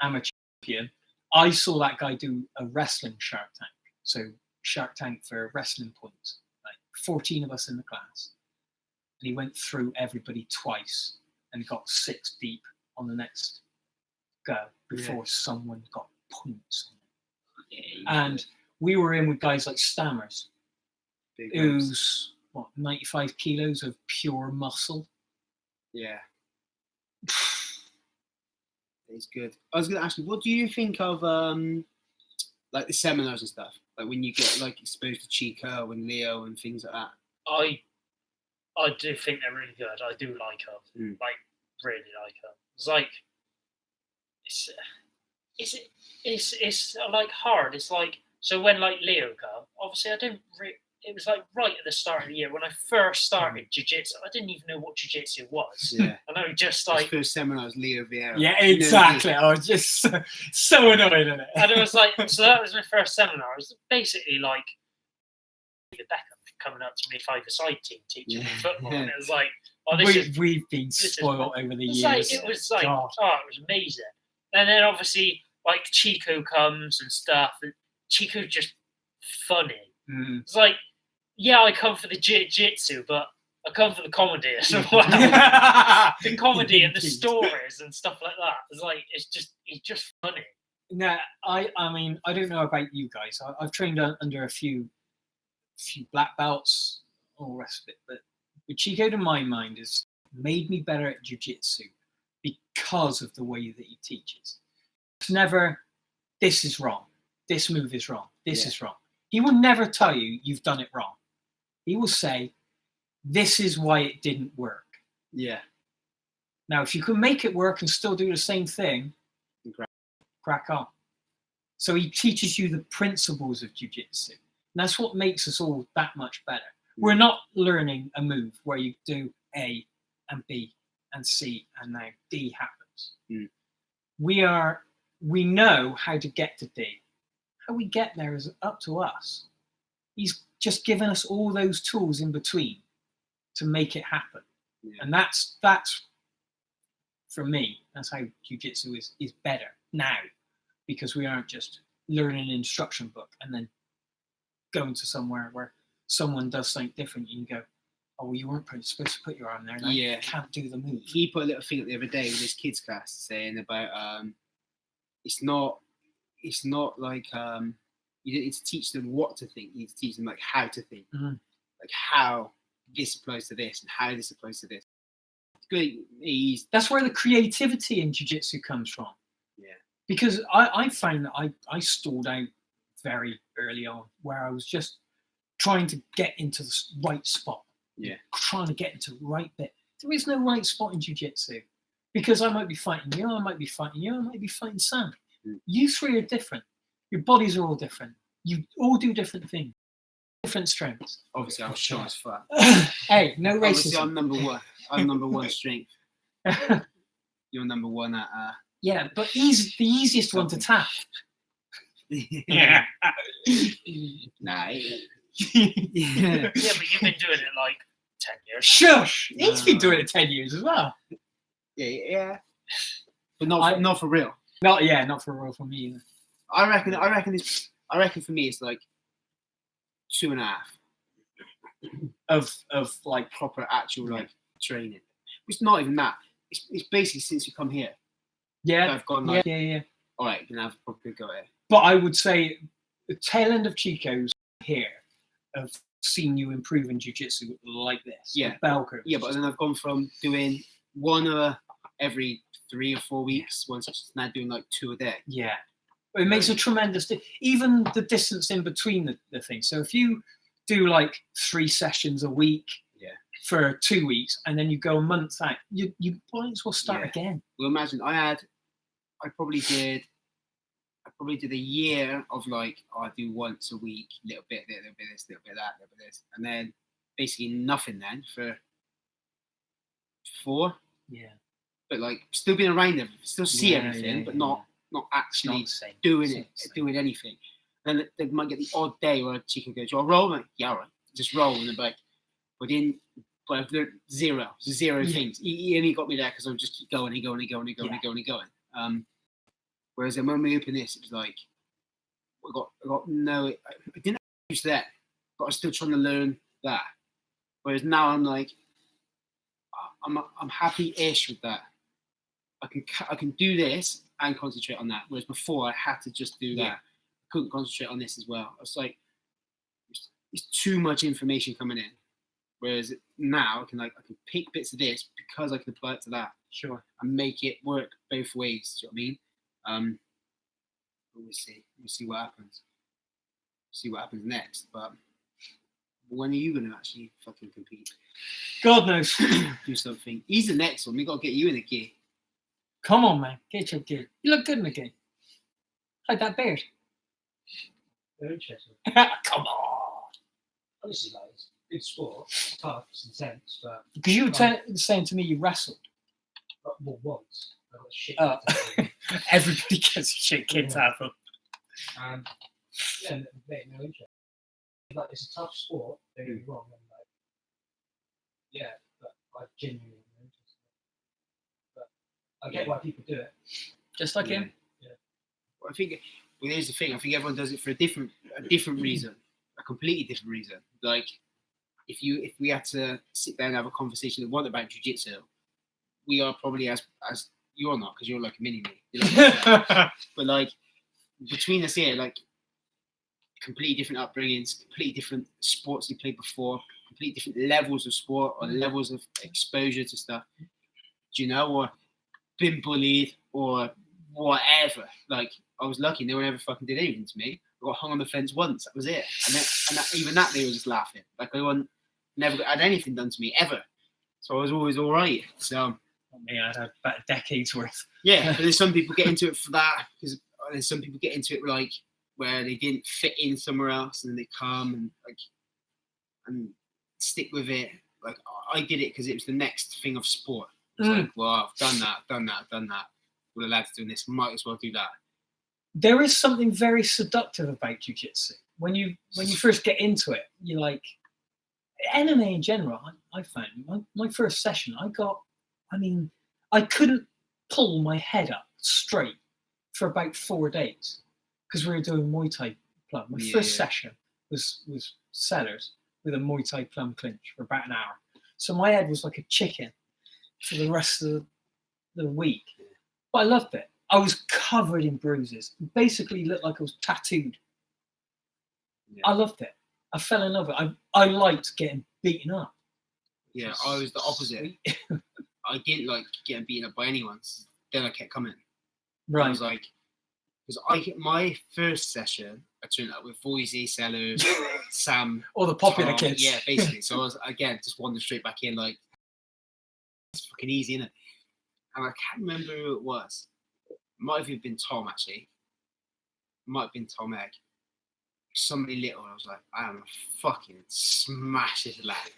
A: amateur champion. I saw that guy do a wrestling Shark Tank. So Shark Tank for wrestling points. 14 of us in the class. And he went through everybody twice and got 6 deep on the next go before someone got points on it. And we were in with guys like Stammers, who's 95 kilos of pure muscle.
C: Yeah. It's good. I was going to ask you, what do you think of the seminars and stuff? When you get exposed to Chico and Leo and things like that.
B: I do think they're really good. I do like them. Really like them. It's hard. It's so when Leo come, obviously I don't it was like right at the start of the year when I first started jiu-jitsu. I didn't even know what jiu-jitsu was.
C: Yeah.
B: And I was just
C: His
B: like,
C: first seminar was Leo Vieira.
A: Yeah, exactly. I was just so annoyed at it.
B: and it was like, so that was my first seminar. It was basically like David Beckham coming up to me 5-a-side team teaching me football. And it was like, oh,
A: We've been spoiled over the years.
B: It was like,
A: God.
B: oh, it was amazing. And then obviously, like Chico comes and stuff, and Chico's just funny.
A: Mm.
B: It's like, yeah, I come for the jiu-jitsu, but I come for the comedy as well. The comedy and the stories and stuff like that. It's like, he's just funny.
A: No, I mean, I don't know about you guys. I've trained under a few black belts, all the rest of it. But Chico, to my mind, has made me better at jiu-jitsu because of the way that he teaches. It's never, this is wrong. This move is wrong. This is wrong. He will never tell you you've done it wrong. He will say, this is why it didn't work.
C: Yeah.
A: Now, if you can make it work and still do the same thing, crack on. So he teaches you the principles of jiu-jitsu. And that's what makes us all that much better. We're not learning a move where you do A and B and C and now D happens.
C: Mm.
A: We know how to get to D. How we get there is up to us. He's just given us all those tools in between to make it happen.
C: Yeah.
A: And that's for me, that's how jiu-jitsu is better now, because we aren't just learning an instruction book and then going to somewhere where someone does something different. You can go, oh, well, you weren't supposed to put your arm there. Now you can't do the move.
C: He put a little thing up the other day with his kids class saying about it's not like you don't need to teach them what to think. You need to teach them like how to think, like how this applies to this and how this applies to this. Good.
A: That's where the creativity in jiu-jitsu comes from.
C: Yeah.
A: Because I found that I stalled out very early on, where I was just trying to get into the right spot.
C: Yeah.
A: Trying to get into the right bit. There is no right spot in jiu-jitsu, because I might be fighting you, I might be fighting you, I might be fighting Sam. You three are different. Your bodies are all different. You all do different things, different strengths.
C: Obviously, I'm strong as fuck.
A: Hey, no racism.
C: Obviously, I'm number one. I'm number one strength. You're number one at.
A: Yeah, but he's the easiest one to tap.
C: Yeah. Nah.
B: Yeah, but you've been doing it like 10 years.
A: Shush! He's been doing it 10 years as well.
C: Yeah. But not for real.
A: Not for real for me either.
C: I reckon for me it's like 2.5
A: of like
C: proper actual like training. It's not even that. It's basically since you come here.
A: Yeah.
C: I've gone like
A: yeah.
C: All right, you can have a proper go here.
A: But I would say the tail end of Chico's here have seen you improve in jiu-jitsu like this.
C: Yeah.
A: Bell curve.
C: Yeah, but then I've gone from doing one every 3 or 4 weeks, once it's now doing like 2 a day.
A: Yeah. It makes a tremendous even the distance in between the things. So if you do like 3 sessions a week for 2 weeks and then you go a month out, you might as well start again.
C: Well, imagine I probably did a year of like, I do once a week, little bit there, little bit this, little bit that, little bit this, and then basically nothing then for 4.
A: Yeah.
C: But like still being around them, still see everything, but not actually doing anything. And then they might get the odd day where a chicken goes, "You'll roll, mate." Yeah, all right. Just roll, and they're like, but I've learned zero things. He only got me there because I would just keep going and going. Whereas then when we opened this, it was like I didn't use that, but I was still trying to learn that. Whereas now I'm like, I'm happy-ish with that. I can do this and concentrate on that. Whereas before I had to just do that. I couldn't concentrate on this as well. I was like, it's too much information coming in. Whereas now I can pick bits of this because I can apply it to that.
A: Sure.
C: And make it work both ways. Do you know what I mean? We'll see what happens. See what happens next. But when are you going to actually fucking compete?
A: God knows.
C: Do something. He's the next one. We got to get you in a gear.
A: Come on, man. Get your gear. You look good in the gear. Like that beard.
B: Very interesting.
A: Come on.
D: Honestly, like, it's a good sport. It's tough, it's intense, but
A: Because you were saying to me you wrestled.
D: well, once I got shit.
A: Oh.
D: kicked out of me.
A: Everybody gets shit kicked out of them.
D: Yeah, mate, no interest. Like, it's a tough sport. Don't get me wrong. And like, yeah, but I genuinely have no interest in it. But I get why people do it.
A: Just like him.
C: Well, I think. Well, here's the thing. I think everyone does it for a different reason, a completely different reason. Like, if we had to sit down and have a conversation and what about jiu-jitsu, we are probably as you're not, because you're like a mini me. You're like but like between us here, like completely different upbringings, completely different sports we played before, completely different levels of sport or levels of exposure to stuff. Do you know, or been bullied or whatever. Like, I was lucky; no one ever fucking did anything to me. I got hung on the fence once. That was it. Even that they were just laughing. Like, I never had anything done to me ever. So I was always all right. So.
A: Yeah, I'd had about a decade's worth.
C: Yeah, but then some people get into it for that, because then some people get into it like where they didn't fit in somewhere else, and then they come and like and stick with it. Like, I did it because it was the next thing of sport. It's like, well, I've done that. Well, the lads doing this, might as well do that.
A: There is something very seductive about jiu-jitsu. When you first get into it, you're like, MMA in general. I found my first session, I couldn't pull my head up straight for about 4 days because we were doing Muay Thai plum. My first session was Sellers with a Muay Thai plum clinch for about an hour. So my head was like a chicken for the rest of the week. But I loved it. I was covered in bruises. Basically looked like I was tattooed. Yeah. I loved it. I fell in love with it. I liked getting beaten up.
C: Yeah, I was the opposite. I didn't like getting beaten up by anyone. Then I kept coming.
A: Right.
C: I was like, because my first session, I turned up with Voisey, Sellers, Sam.
A: All the popular
C: Tom.
A: kids.
C: Yeah, basically. So I was, again, just wandered straight back in, like, it's fucking easy, innit? And I can't remember who it was. Might have been Tom, actually. Might have been Tom Egg. Somebody little, I was like, I am a fucking smash this lad.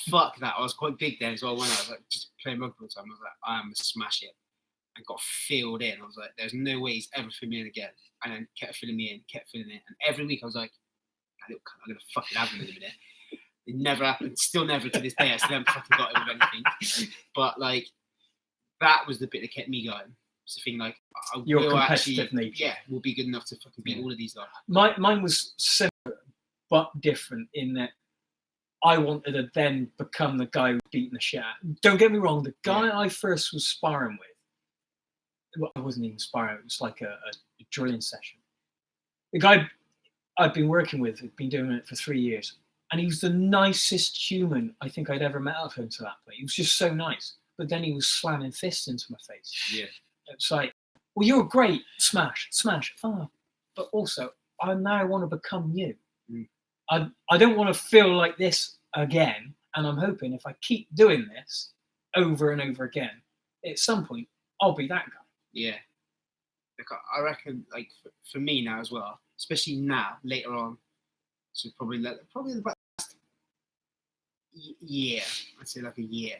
C: Fuck that. I was quite big then as well when I was like just playing rugby all the time. I was like, I am a smash it. And got filled in. I was like, there's no way he's ever filling me in again. And then kept filling me in. And every week I was like, I'm gonna fucking have him in a minute. It never happened. Still never to this day. I still haven't fucking got him with anything. But like, that was the bit that kept me going. It's the thing, like, I
A: your
C: will
A: competitive
C: actually,
A: nature.
C: yeah, will be good enough to fucking beat all of these guys.
A: Mine was similar, but different in that I wanted to then become the guy who beating the shit out. Don't get me wrong, the guy I first was sparring with, well, I wasn't even sparring, it was like a drilling session. The guy I'd been working with had been doing it for 3 years, and he was the nicest human I think I'd ever met up to that point. He was just so nice, but then he was slamming fists into my face.
C: Yeah.
A: It's like, well, you're great, smash. Oh, but also, I now want to become you. I don't want to feel like this again, and I'm hoping if I keep doing this over and over again, at some point, I'll be that guy.
C: Yeah. Like, I reckon, like, for me now as well, especially now, later on, so probably the last year, I'd say like a year,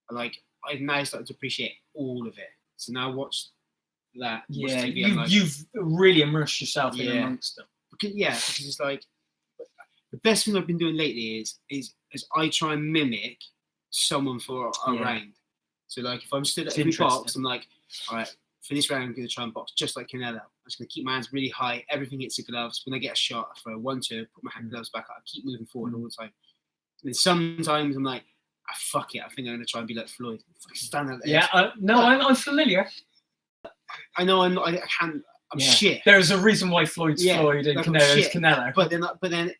C: like, I've now started to appreciate all of it. So now watch that.
A: Yeah,
C: TV,
A: you've really immersed yourself in amongst them.
C: Because it's like, the best thing I've been doing lately is I try and mimic someone for a round. So like, if I'm stood at every box, I'm like, all right, for this round, I'm going to try and box just like Canelo. I'm just going to keep my hands really high. Everything hits the gloves. When I get a shot, I throw 1-2, put my hand gloves back up. I keep moving forward all the time. And then sometimes I'm like, fuck it, I think I'm going to try and be like Floyd. Stand out there.
A: Yeah, I'm familiar.
C: I know I can't. I'm shit.
A: There's a reason why Floyd's Floyd and
C: like
A: Canelo's Canelo.
C: But then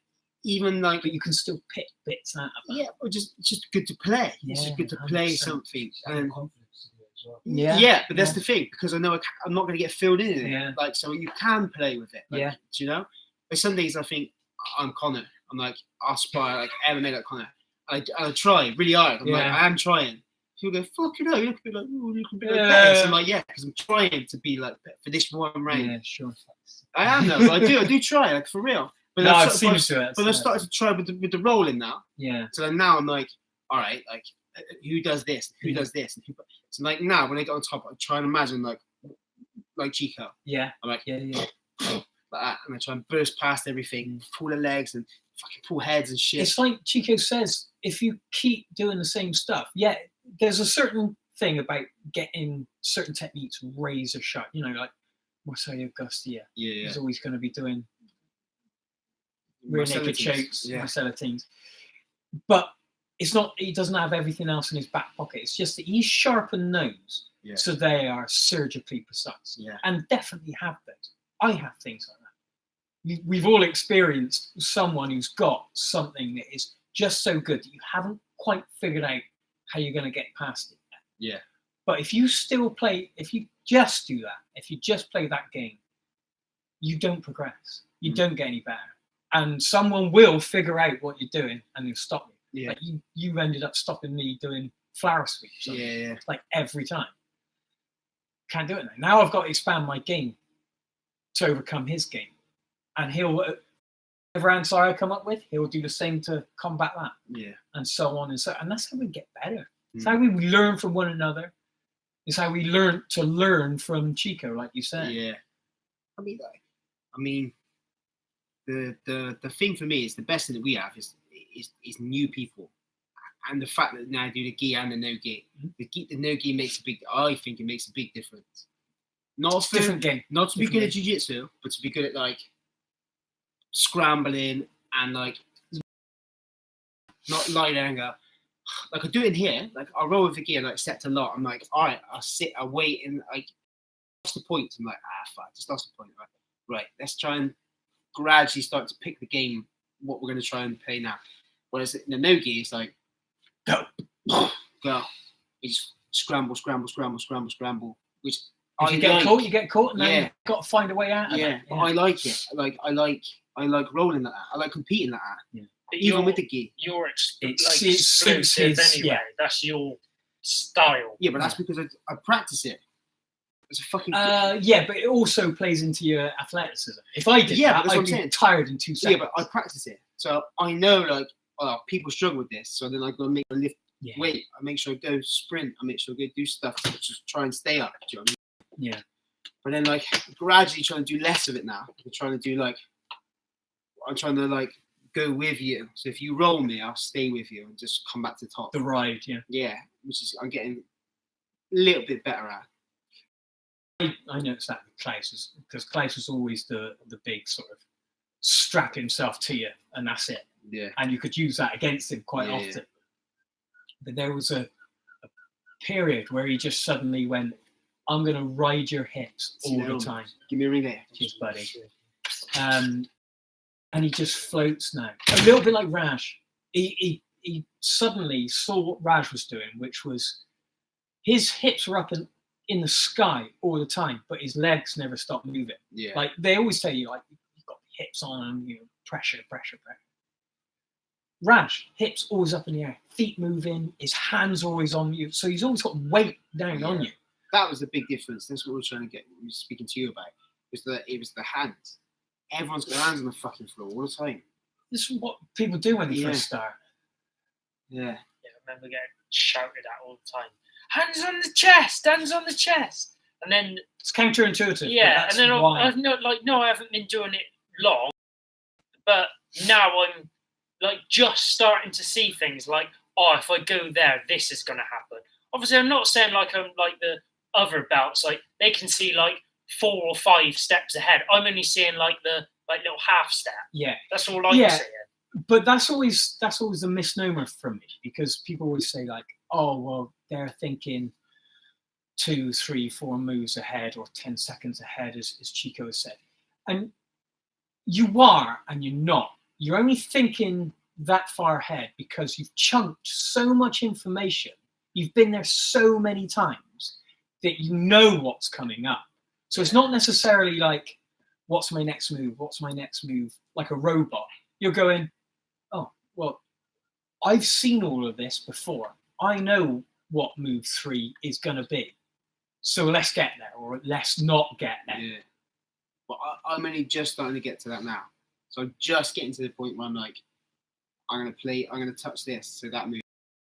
C: even like,
A: but you can still pick bits out of that.
C: Yeah, or it's just good to play. It's just good to play 100%. Something. And
D: Confidence to do as well.
C: Yeah, but that's the thing, because I know I'm not going to get filled in it.
A: Yeah.
C: Like, so you can play with it. Like, do you know? But some days I think I'm Connor. I'm like, I'll aspire like MMA like Connor. I try really hard. I'm like, I am trying. People go, fuck you know, you can be like, ooh, you can be like this. I'm like, yeah, because I'm trying to be like for this one round.
A: Yeah, sure.
C: I am though, but I do try, like, for real. But
A: No,
C: I've
A: I've seen him do it.
C: But I started to try with the rolling now.
A: Yeah.
C: So then now I'm like, all right, like who does this? Who does this? And so like now when I get on top, I try and imagine like Chico.
A: Yeah.
C: I'm like,
A: Yeah.
C: like that, and I try and burst past everything, pull the legs and fucking pull heads and shit.
A: It's like Chico says, if you keep doing the same stuff, yeah, there's a certain thing about getting certain techniques razor sharp. You know, like Marcelo Gustia.
C: Yeah.
A: He's always going to be doing rear naked chokes, Marcelo teams. But it's not. He doesn't have everything else in his back pocket. It's just that he's sharp and nose, so they are surgically precise.
C: Yeah.
A: And definitely have those. I have things like that. We've all experienced someone who's got something that is just so good that you haven't quite figured out how you're going to get past it yet.
C: Yeah.
A: But if you still play, if you just do that, if you just play that game, you don't progress. You don't get any better. And someone will figure out what you're doing and they'll stop you.
C: Yeah.
A: Like you ended up stopping me doing flower sweeps.
C: Yeah.
A: Like every time. Can't do it now. Now I've got to expand my game to overcome his game. And he'll, whatever answer I come up with, he'll do the same to combat that.
C: Yeah.
A: And so on and so. And that's how we get better. It's how we learn from one another. It's how we learn from Chico, like you said.
C: Yeah. I mean, the thing for me is the best thing that we have is new people, and the fact that now I do the gi and the no gi. The no gi makes I think it makes a big difference. Not
A: different game.
C: Not to be good at jiu-jitsu, but to be good at like scrambling and like not lie there and go. Like I do it in here, like I roll with the gi and like set a lot. I'm like, all right, I'll sit, I wait, and like lost the points. I'm like, fuck, just lost the point. Right, let's try and gradually start to pick the game, what we're going to try and play now. Whereas in the no-gi, it's like, go. You just scramble, which
A: if you get caught, and then you've got to find a way out of it.
C: But I like it. I like rolling like that. I like competing like that.
B: Yeah.
C: Even with the gi.
B: You're
A: it's
B: exclusive anyway.
A: Yeah.
B: That's your style.
C: Yeah, but that's because I practice it. It's a fucking
A: yeah, but it also plays into your athleticism. If I did that, I'd be tired in 2 seconds.
C: Yeah, but I practice it. So I know like people struggle with this. So then I go make a lift weight. I make sure I go sprint. I make sure I go do stuff to just try and stay up. Do you know what I mean?
A: Yeah.
C: But then like gradually trying to do less of it now. I'm trying to like go with you. So if you roll me, I'll stay with you and just come back to the top.
A: The ride,
C: Yeah, which is I'm getting a little bit better at.
A: I noticed that with Klaus, because Klaus was always the big sort of strap himself to you and that's it.
C: Yeah.
A: And you could use that against him quite often. Yeah. But there was a period where he just suddenly went, I'm going to ride your hips all the time.
C: Give me a ring there.
A: Cheers, buddy. And he just floats now. A little bit like Raj. He suddenly saw what Raj was doing, which was his hips were up in the sky all the time, but his legs never stopped moving.
C: Yeah.
A: Like they always tell you, like you've got the hips on and pressure. Raj, hips always up in the air, feet moving, his hands are always on you, so he's always got weight down on you.
C: That was the big difference. That's what we were trying to get. We were speaking to you about. It was the hands. Everyone's got their hands on the fucking floor all the time.
A: This is what people do when they first start.
C: Yeah.
B: I remember getting shouted at all the time. Hands on the chest, and then
A: it's counterintuitive.
B: Yeah, and then I haven't been doing it long, but now I'm like just starting to see things like, if I go there, this is going to happen. Obviously, I'm not saying like I'm like the other belts, like they can see like 4 or 5 steps ahead. I'm only seeing like the little half step. Yeah, that's all I'm seeing.
A: But that's always a misnomer from me, because people always say like, oh well, they're thinking 2, 3, 4 moves ahead or 10 seconds ahead, as Chico has said. And you are and you're not. You're only thinking that far ahead because you've chunked so much information. You've been there so many times that you know what's coming up. So it's not necessarily like, what's my next move? Like a robot. You're going, oh, well, I've seen all of this before. I know what move 3 is going to be. So let's get there, or let's not get there.
C: Yeah. But I'm only just starting to get to that now. So I'm just getting to the point where I'm like, I'm gonna touch this, so that move,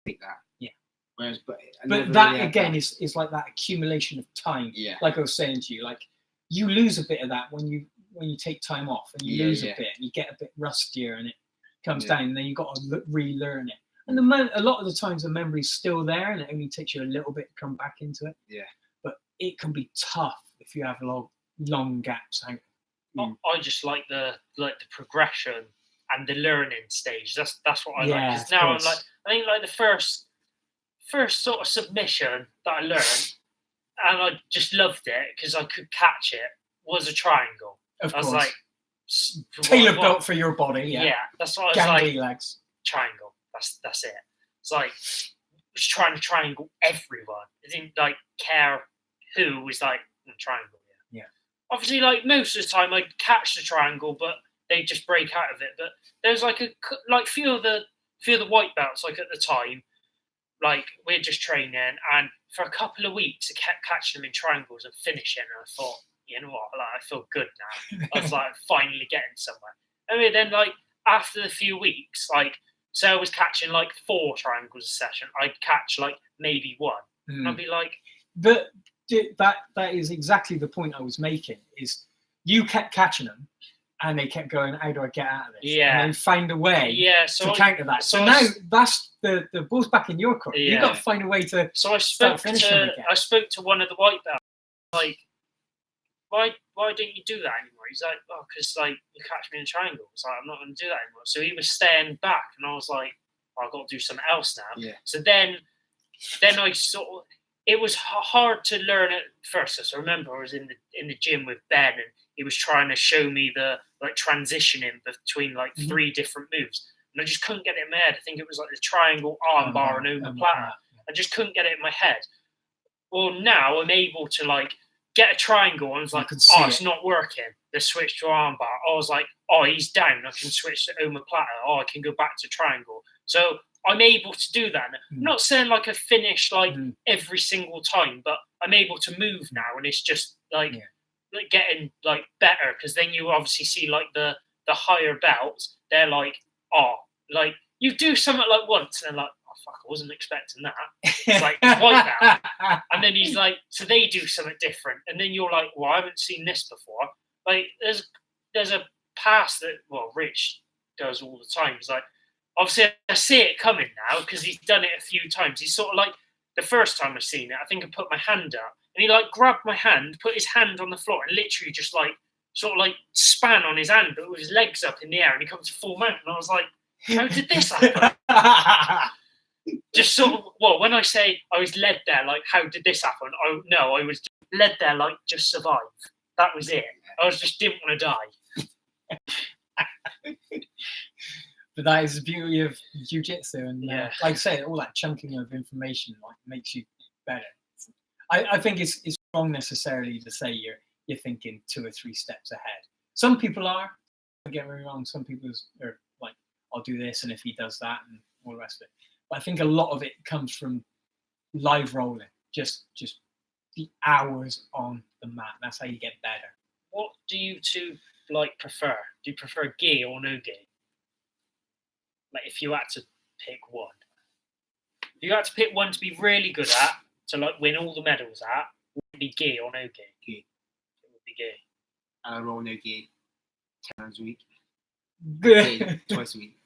C: take that.
A: Yeah.
C: Whereas, but
A: that really again is like that accumulation of time.
C: Yeah.
A: Like I was saying to you, like you lose a bit of that when you take time off, and you lose a bit, and you get a bit rustier, and it comes down, and then you got to relearn it. And a lot of the times the memory's still there, and it only takes you a little bit to come back into it.
C: Yeah.
A: But it can be tough if you have long gaps out.
B: I just like the progression and the learning stage. That's what I like. Because
A: of
B: now
A: course.
B: I'm like, I think like the first sort of submission that I learned, and I just loved it because I could catch it, was a triangle.
A: Of
B: I was
A: course.
B: like,
A: tailor built for your body.
B: Yeah, that's what I was
A: Gangly
B: like.
A: legs.
B: Triangle. That's it. It's like just trying to triangle everyone. I didn't like care who was like triangle.
A: Yeah.
B: Obviously, like most of the time, I'd catch the triangle, but they just break out of it. But there's like few of the white belts like at the time, like we're just training, and for a couple of weeks, I kept catching them in triangles and finishing. And I thought, you know what, like I feel good now. I was like finally getting somewhere. I mean, then like after the few weeks, like so I was catching like 4 triangles a session. I'd catch like maybe 1. And I'd be like,
A: but that is exactly the point I was making. Is you kept catching them, and they kept going, how do I get out of this?
B: Yeah.
A: And then find a way to counter that. So now that's the ball's back in your court.
B: Yeah.
A: You've got to find a way to
B: I spoke to one of the white belts, like, why don't you do that anymore? He's like, oh, because like you catch me in a triangle. It's like, I'm not going to do that anymore. So he was staying back, and I was like, oh, I've got to do something else now.
C: Yeah.
B: So then I sort of, it was hard to learn at first. So I remember I was in the gym with Ben, and he was trying to show me the like transitioning between like 3 different moves, and I just couldn't get it in my head. I think it was like the triangle, armbar, and omoplata. I just couldn't get it in my head. Well, now I'm able to like get a triangle, and I was like, oh, it's not working. The switch to armbar. I was like, oh, he's down. I can switch to omoplata. Oh, I can go back to triangle. So I'm able to do that. I'm not saying like I finish like every single time, but I'm able to move now, and it's just like getting like better, because then you obviously see like the higher belts. They're like, oh, like you do something like once, and they're like, oh fuck, I wasn't expecting that. It's like white belt, and then he's like, so they do something different, and then you're like, well, I haven't seen this before. Like there's a pass that Rich does all the time. He's like, obviously I see it coming now because he's done it a few times. He's sort of like, the first time I seen it, I think I put my hand up, and he like grabbed my hand, put his hand on the floor, and literally just like sort of like span on his hand, but with his legs up in the air, and he comes to full mount, and I was like, how did this happen? Just sort of, well, when I say I was led there, like, how did this happen? I was led there like, just survive. That was it. I just didn't want to die.
A: But that is the beauty of jiu-jitsu, and
B: like
A: I say, all that chunking of information like makes you better. I think it's wrong necessarily to say you're thinking 2 or 3 steps ahead. Some people are. Don't get me wrong. Some people are like, I'll do this, and if he does that, and all the rest of it. But I think a lot of it comes from live rolling, just the hours on the mat. That's how you get better.
B: What do you two like prefer? Do you prefer gi or no gi? Like, if you had to pick one, if you had to pick one to be really good at, to like win all the medals at, would it be gi or no gi?
C: Gi.
B: It would be gi.
C: I roll no gi 10 times a week.
A: Gi.
C: Twice a week.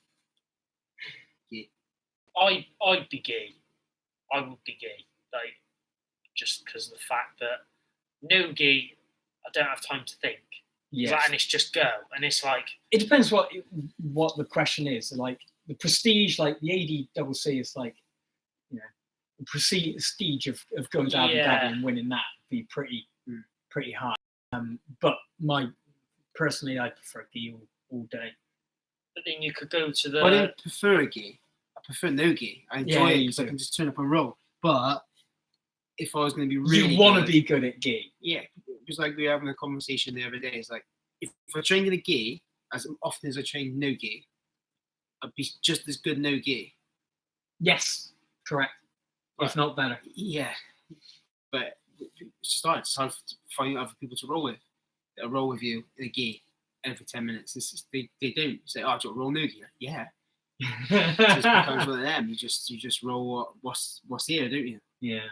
C: Gi.
B: I'd be gi. I would be gi. Like, just because of the fact that no gi, I don't have time to think.
A: Yes.
B: Like, and it's just go, and it's like,
A: it depends what the question is. Like the prestige, like the ADCC is like, you know, the prestige of going to Abu Dhabi and winning that would be pretty high. But personally, I prefer gi all day.
B: But then you could go to the.
C: I don't prefer a gi. I prefer no gi. I enjoy it because I can just turn up and roll. But if I was going to be really,
A: you want to be good at gi.
C: Yeah, because like we were having a conversation the other day. It's like, if I trained in a gi as often as I trained no gi, I'd be just as good no gi.
A: Yes, correct. If not better.
C: Yeah, but it's just hard. It's hard to find other people to roll with. That roll with you in a gi. every 10 minutes. They don't say, "Oh, do you want roll noogie?" Yeah. It just becomes one of them. You just roll what's here, don't you?
A: Yeah.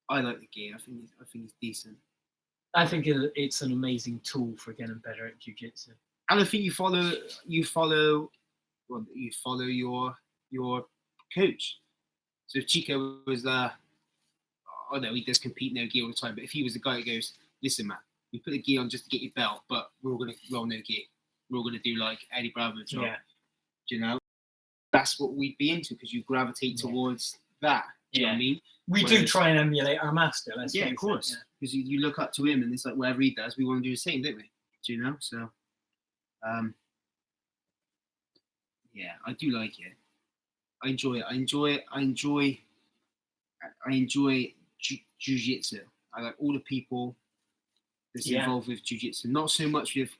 C: I like the gear. I think it's decent.
A: I think it's an amazing tool for getting better at jiu-jitsu.
C: And I think you follow your coach. So if Chico was I know he does compete no gi all the time, but if he was the guy that goes, "Listen, man, we put the gi on just to get your belt, but we're all gonna roll no gi. We're all gonna do like Eddie Bravo job."
A: Yeah.
C: Do you know? That's what we'd be into because you gravitate towards that. Do you know what I mean?
A: We do try and emulate our master. Let's
C: Yeah,
A: face
C: of course.
A: it,
C: Because you look up to him and it's like whatever he does, we want to do the same, don't we? Do you know? So, yeah, I do like it. I enjoy it. I enjoy jiu-jitsu. I like all the people that's involved with jiu-jitsu. Not so much with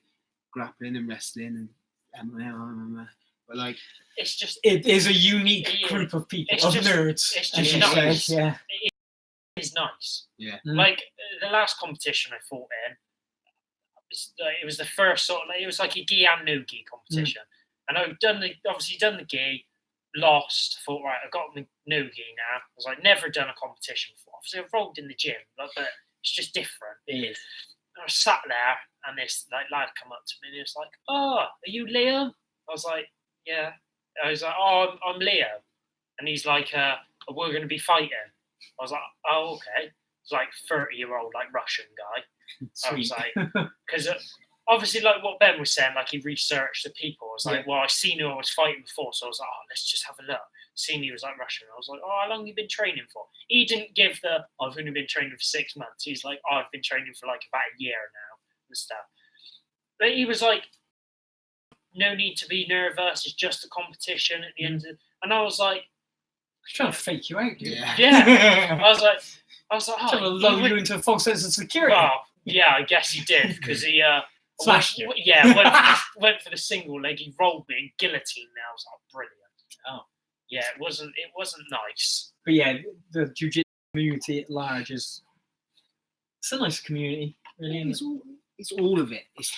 C: grappling and wrestling and but like
B: It's just
A: it is a unique group of people,
B: it's
A: of
B: just-
A: nerds.
B: it's
A: as
B: just
A: you
B: nice.
A: said, yeah.
B: It's nice.
C: Yeah.
B: Like the last competition I fought in, it was the first sort of it was like a gi and no gi competition, and I've obviously done the gi, lost. Thought right, I've got the no gi now. I was like never done a competition before. Obviously I've rolled in the gym, but it's just different.
A: It is.
B: I sat there and this like lad come up to me and he was like, "Oh, are you Liam?" I was like, "Yeah." I was like, "Oh, I'm Liam," and he's like, "We're going to be fighting." I was like, "Oh, okay." It's like 30-year-old like Russian guy. I was like, because obviously like what Ben was saying, like he researched the people. I was like, well, I seen who I was fighting before, so I was like, oh, let's just have a look. Seen he was like Russian. I was like, oh, how long have you been training for? He didn't give I've only been training for 6 months. He's like, oh, I've been training for like about a year now and stuff. But he was like, no need to be nervous. It's just a competition at the end of. And I was like,
A: He's trying to fake you out, dude.
B: yeah. I was like,
A: trying to lull you into a false sense of security.
B: Well, yeah, I guess he did because he
A: Smashed you.
B: Yeah, went for the single leg. He rolled me and guillotined me. I was like, brilliant.
A: Oh,
B: yeah, it wasn't nice.
A: But yeah, the jiu-jitsu community at large it's a nice community, really.
C: It's all of it. It's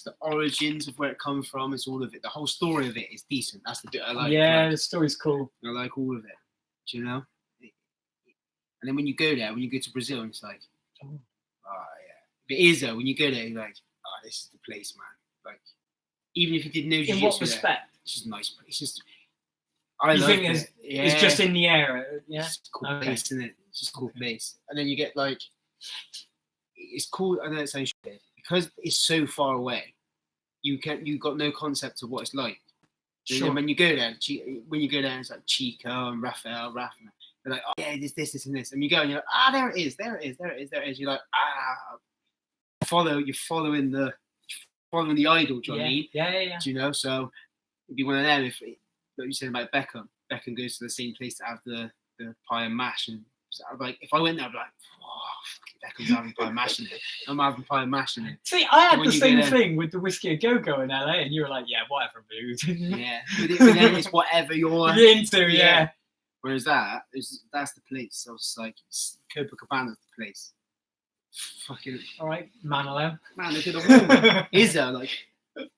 C: the origins of where it comes from. It's all of it. The whole story of it is decent. That's the bit I like.
A: Yeah, the story's cool.
C: I like all of it. Do you know? And then when you go there, when you go to Brazil, it's like, oh yeah. But it is though, when you go there, you're like, oh, this is the place, man. Like, even if you did no jiu-jitsu,
A: In what respect?
C: It's just a nice place. It's just,
A: You think it's just in the air, yeah?
C: It's a cool place, isn't it? It's just a cool place. And then you get like, it's cool. I know it sounds stupid because it's so far away. You've got no concept of what it's like.
A: Sure.
C: When you go there, it's like Chico and Raphael. They're like, oh yeah, this, and this. And you go and you're like, there it is. You're like, you're following the idol, do you know what I mean?
A: Yeah.
C: Do you know? So it'd be one of them if like you said about Beckham. Beckham goes to the same place to have the pie and mash. And so like if I went there, I'd be like, Beckham's having pie and mash in it. I'm having pie and mash in it.
A: See, I had the same thing with the Whiskey A Go-Go in LA, and you were like, yeah, whatever, dude.
C: Yeah. But then it's whatever you're
A: into, yeah.
C: Whereas that's the place. I was like, Copacabana's the place. Fucking
A: all right, Manalo.
C: Man, look at the wall. Is there like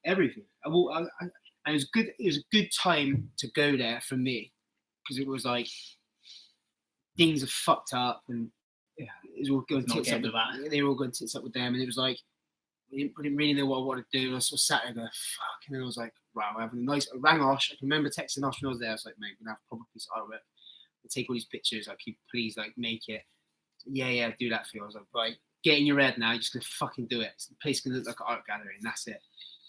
C: everything? And it was good. It was a good time to go there for me because it was like things are fucked up and it was all going tits up. They were all going tits up with them, and it was like I didn't really know what I wanted to do. I sort of sat there going, fuck, and then I was like, wow, I'm having a nice. I rang Osh. I can remember texting Osh when I was there. I was like, mate, we're gonna have a proper piece of artwork. I take all these pictures. Like, can you please like make it? Yeah, do that for you. I was like, right, get in your head now. You're just gonna fucking do it. So the place can look like an art gallery, and that's it.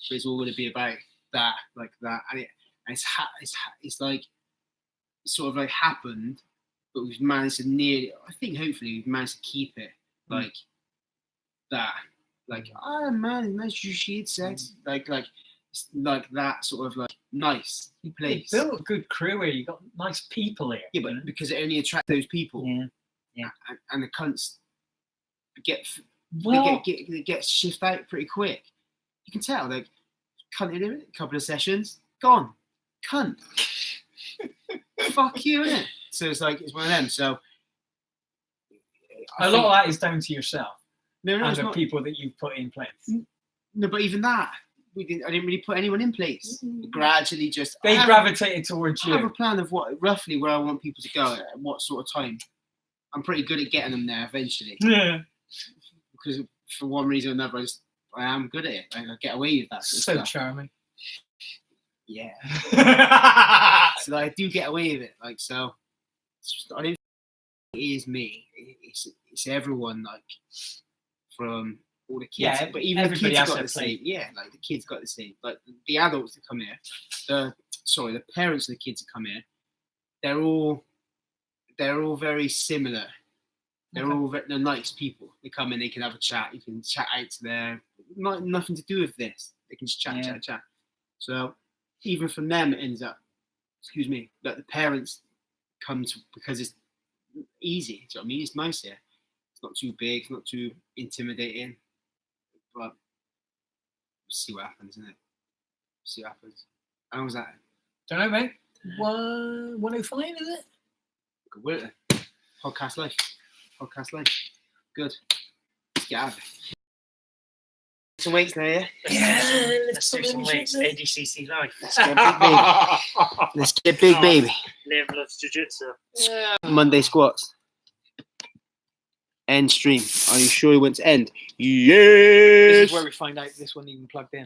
C: But it's all gonna be about that, like that, and it's like it's sort of like happened, but we've managed to nearly. I think hopefully we've managed to keep it like that. Like, oh man, nice jiu-jitsu, like that sort of like nice place.
A: You built a good crew here. You got nice people here.
C: Yeah, but because it only attracts those people.
A: Yeah.
C: And the cunts get shift out pretty quick. You can tell, like, cunt in a couple of sessions, gone, cunt. Fuck you, innit? So it's like it's one of them. So
A: a lot of that is down to yourself.
C: No,
A: and
C: it's
A: the
C: not.
A: people that you've put in place.
C: No, but even that, I didn't really put anyone in place. Gradually, just
A: They
C: I
A: gravitated towards
C: have a
A: you.
C: plan of roughly where I want people to go at what sort of time. I'm pretty good at getting them there eventually,
A: Yeah.
C: because for one reason or another, I am good at it. I get away with that sort of
A: So
C: stuff.
A: charming.
C: Yeah. So I do get away with it. Like, so I don't think it is me. It's everyone, like, from all the kids.
A: Yeah,
C: but even the
A: everybody
C: kids
A: has
C: got
A: their
C: the same.
A: plate.
C: Yeah, like the kids got the same. Like the adults that come here, the parents of the kids that come here, they're all very similar. They're nice people. They come in, they can have a chat. You can chat out to them. Nothing to do with this. They can just chat. So even from them, it ends up, that the parents come to, because it's easy. Do you know what I mean? It's nice here. It's not too big. It's not too intimidating. But we'll see what happens, isn't it? See what happens. How was that?
A: Don't know, mate. 105, is it?
C: Good work then. Podcast life. Good. Let's get out of it. Some weights now, yeah?
B: Let's do some weights. ADCC life.
C: Let's get big, baby.
B: Liam loves jiu-jitsu.
C: Monday squats. End stream. Are you sure you want to end? Yes.
A: This is where we find out this wasn't even plugged in.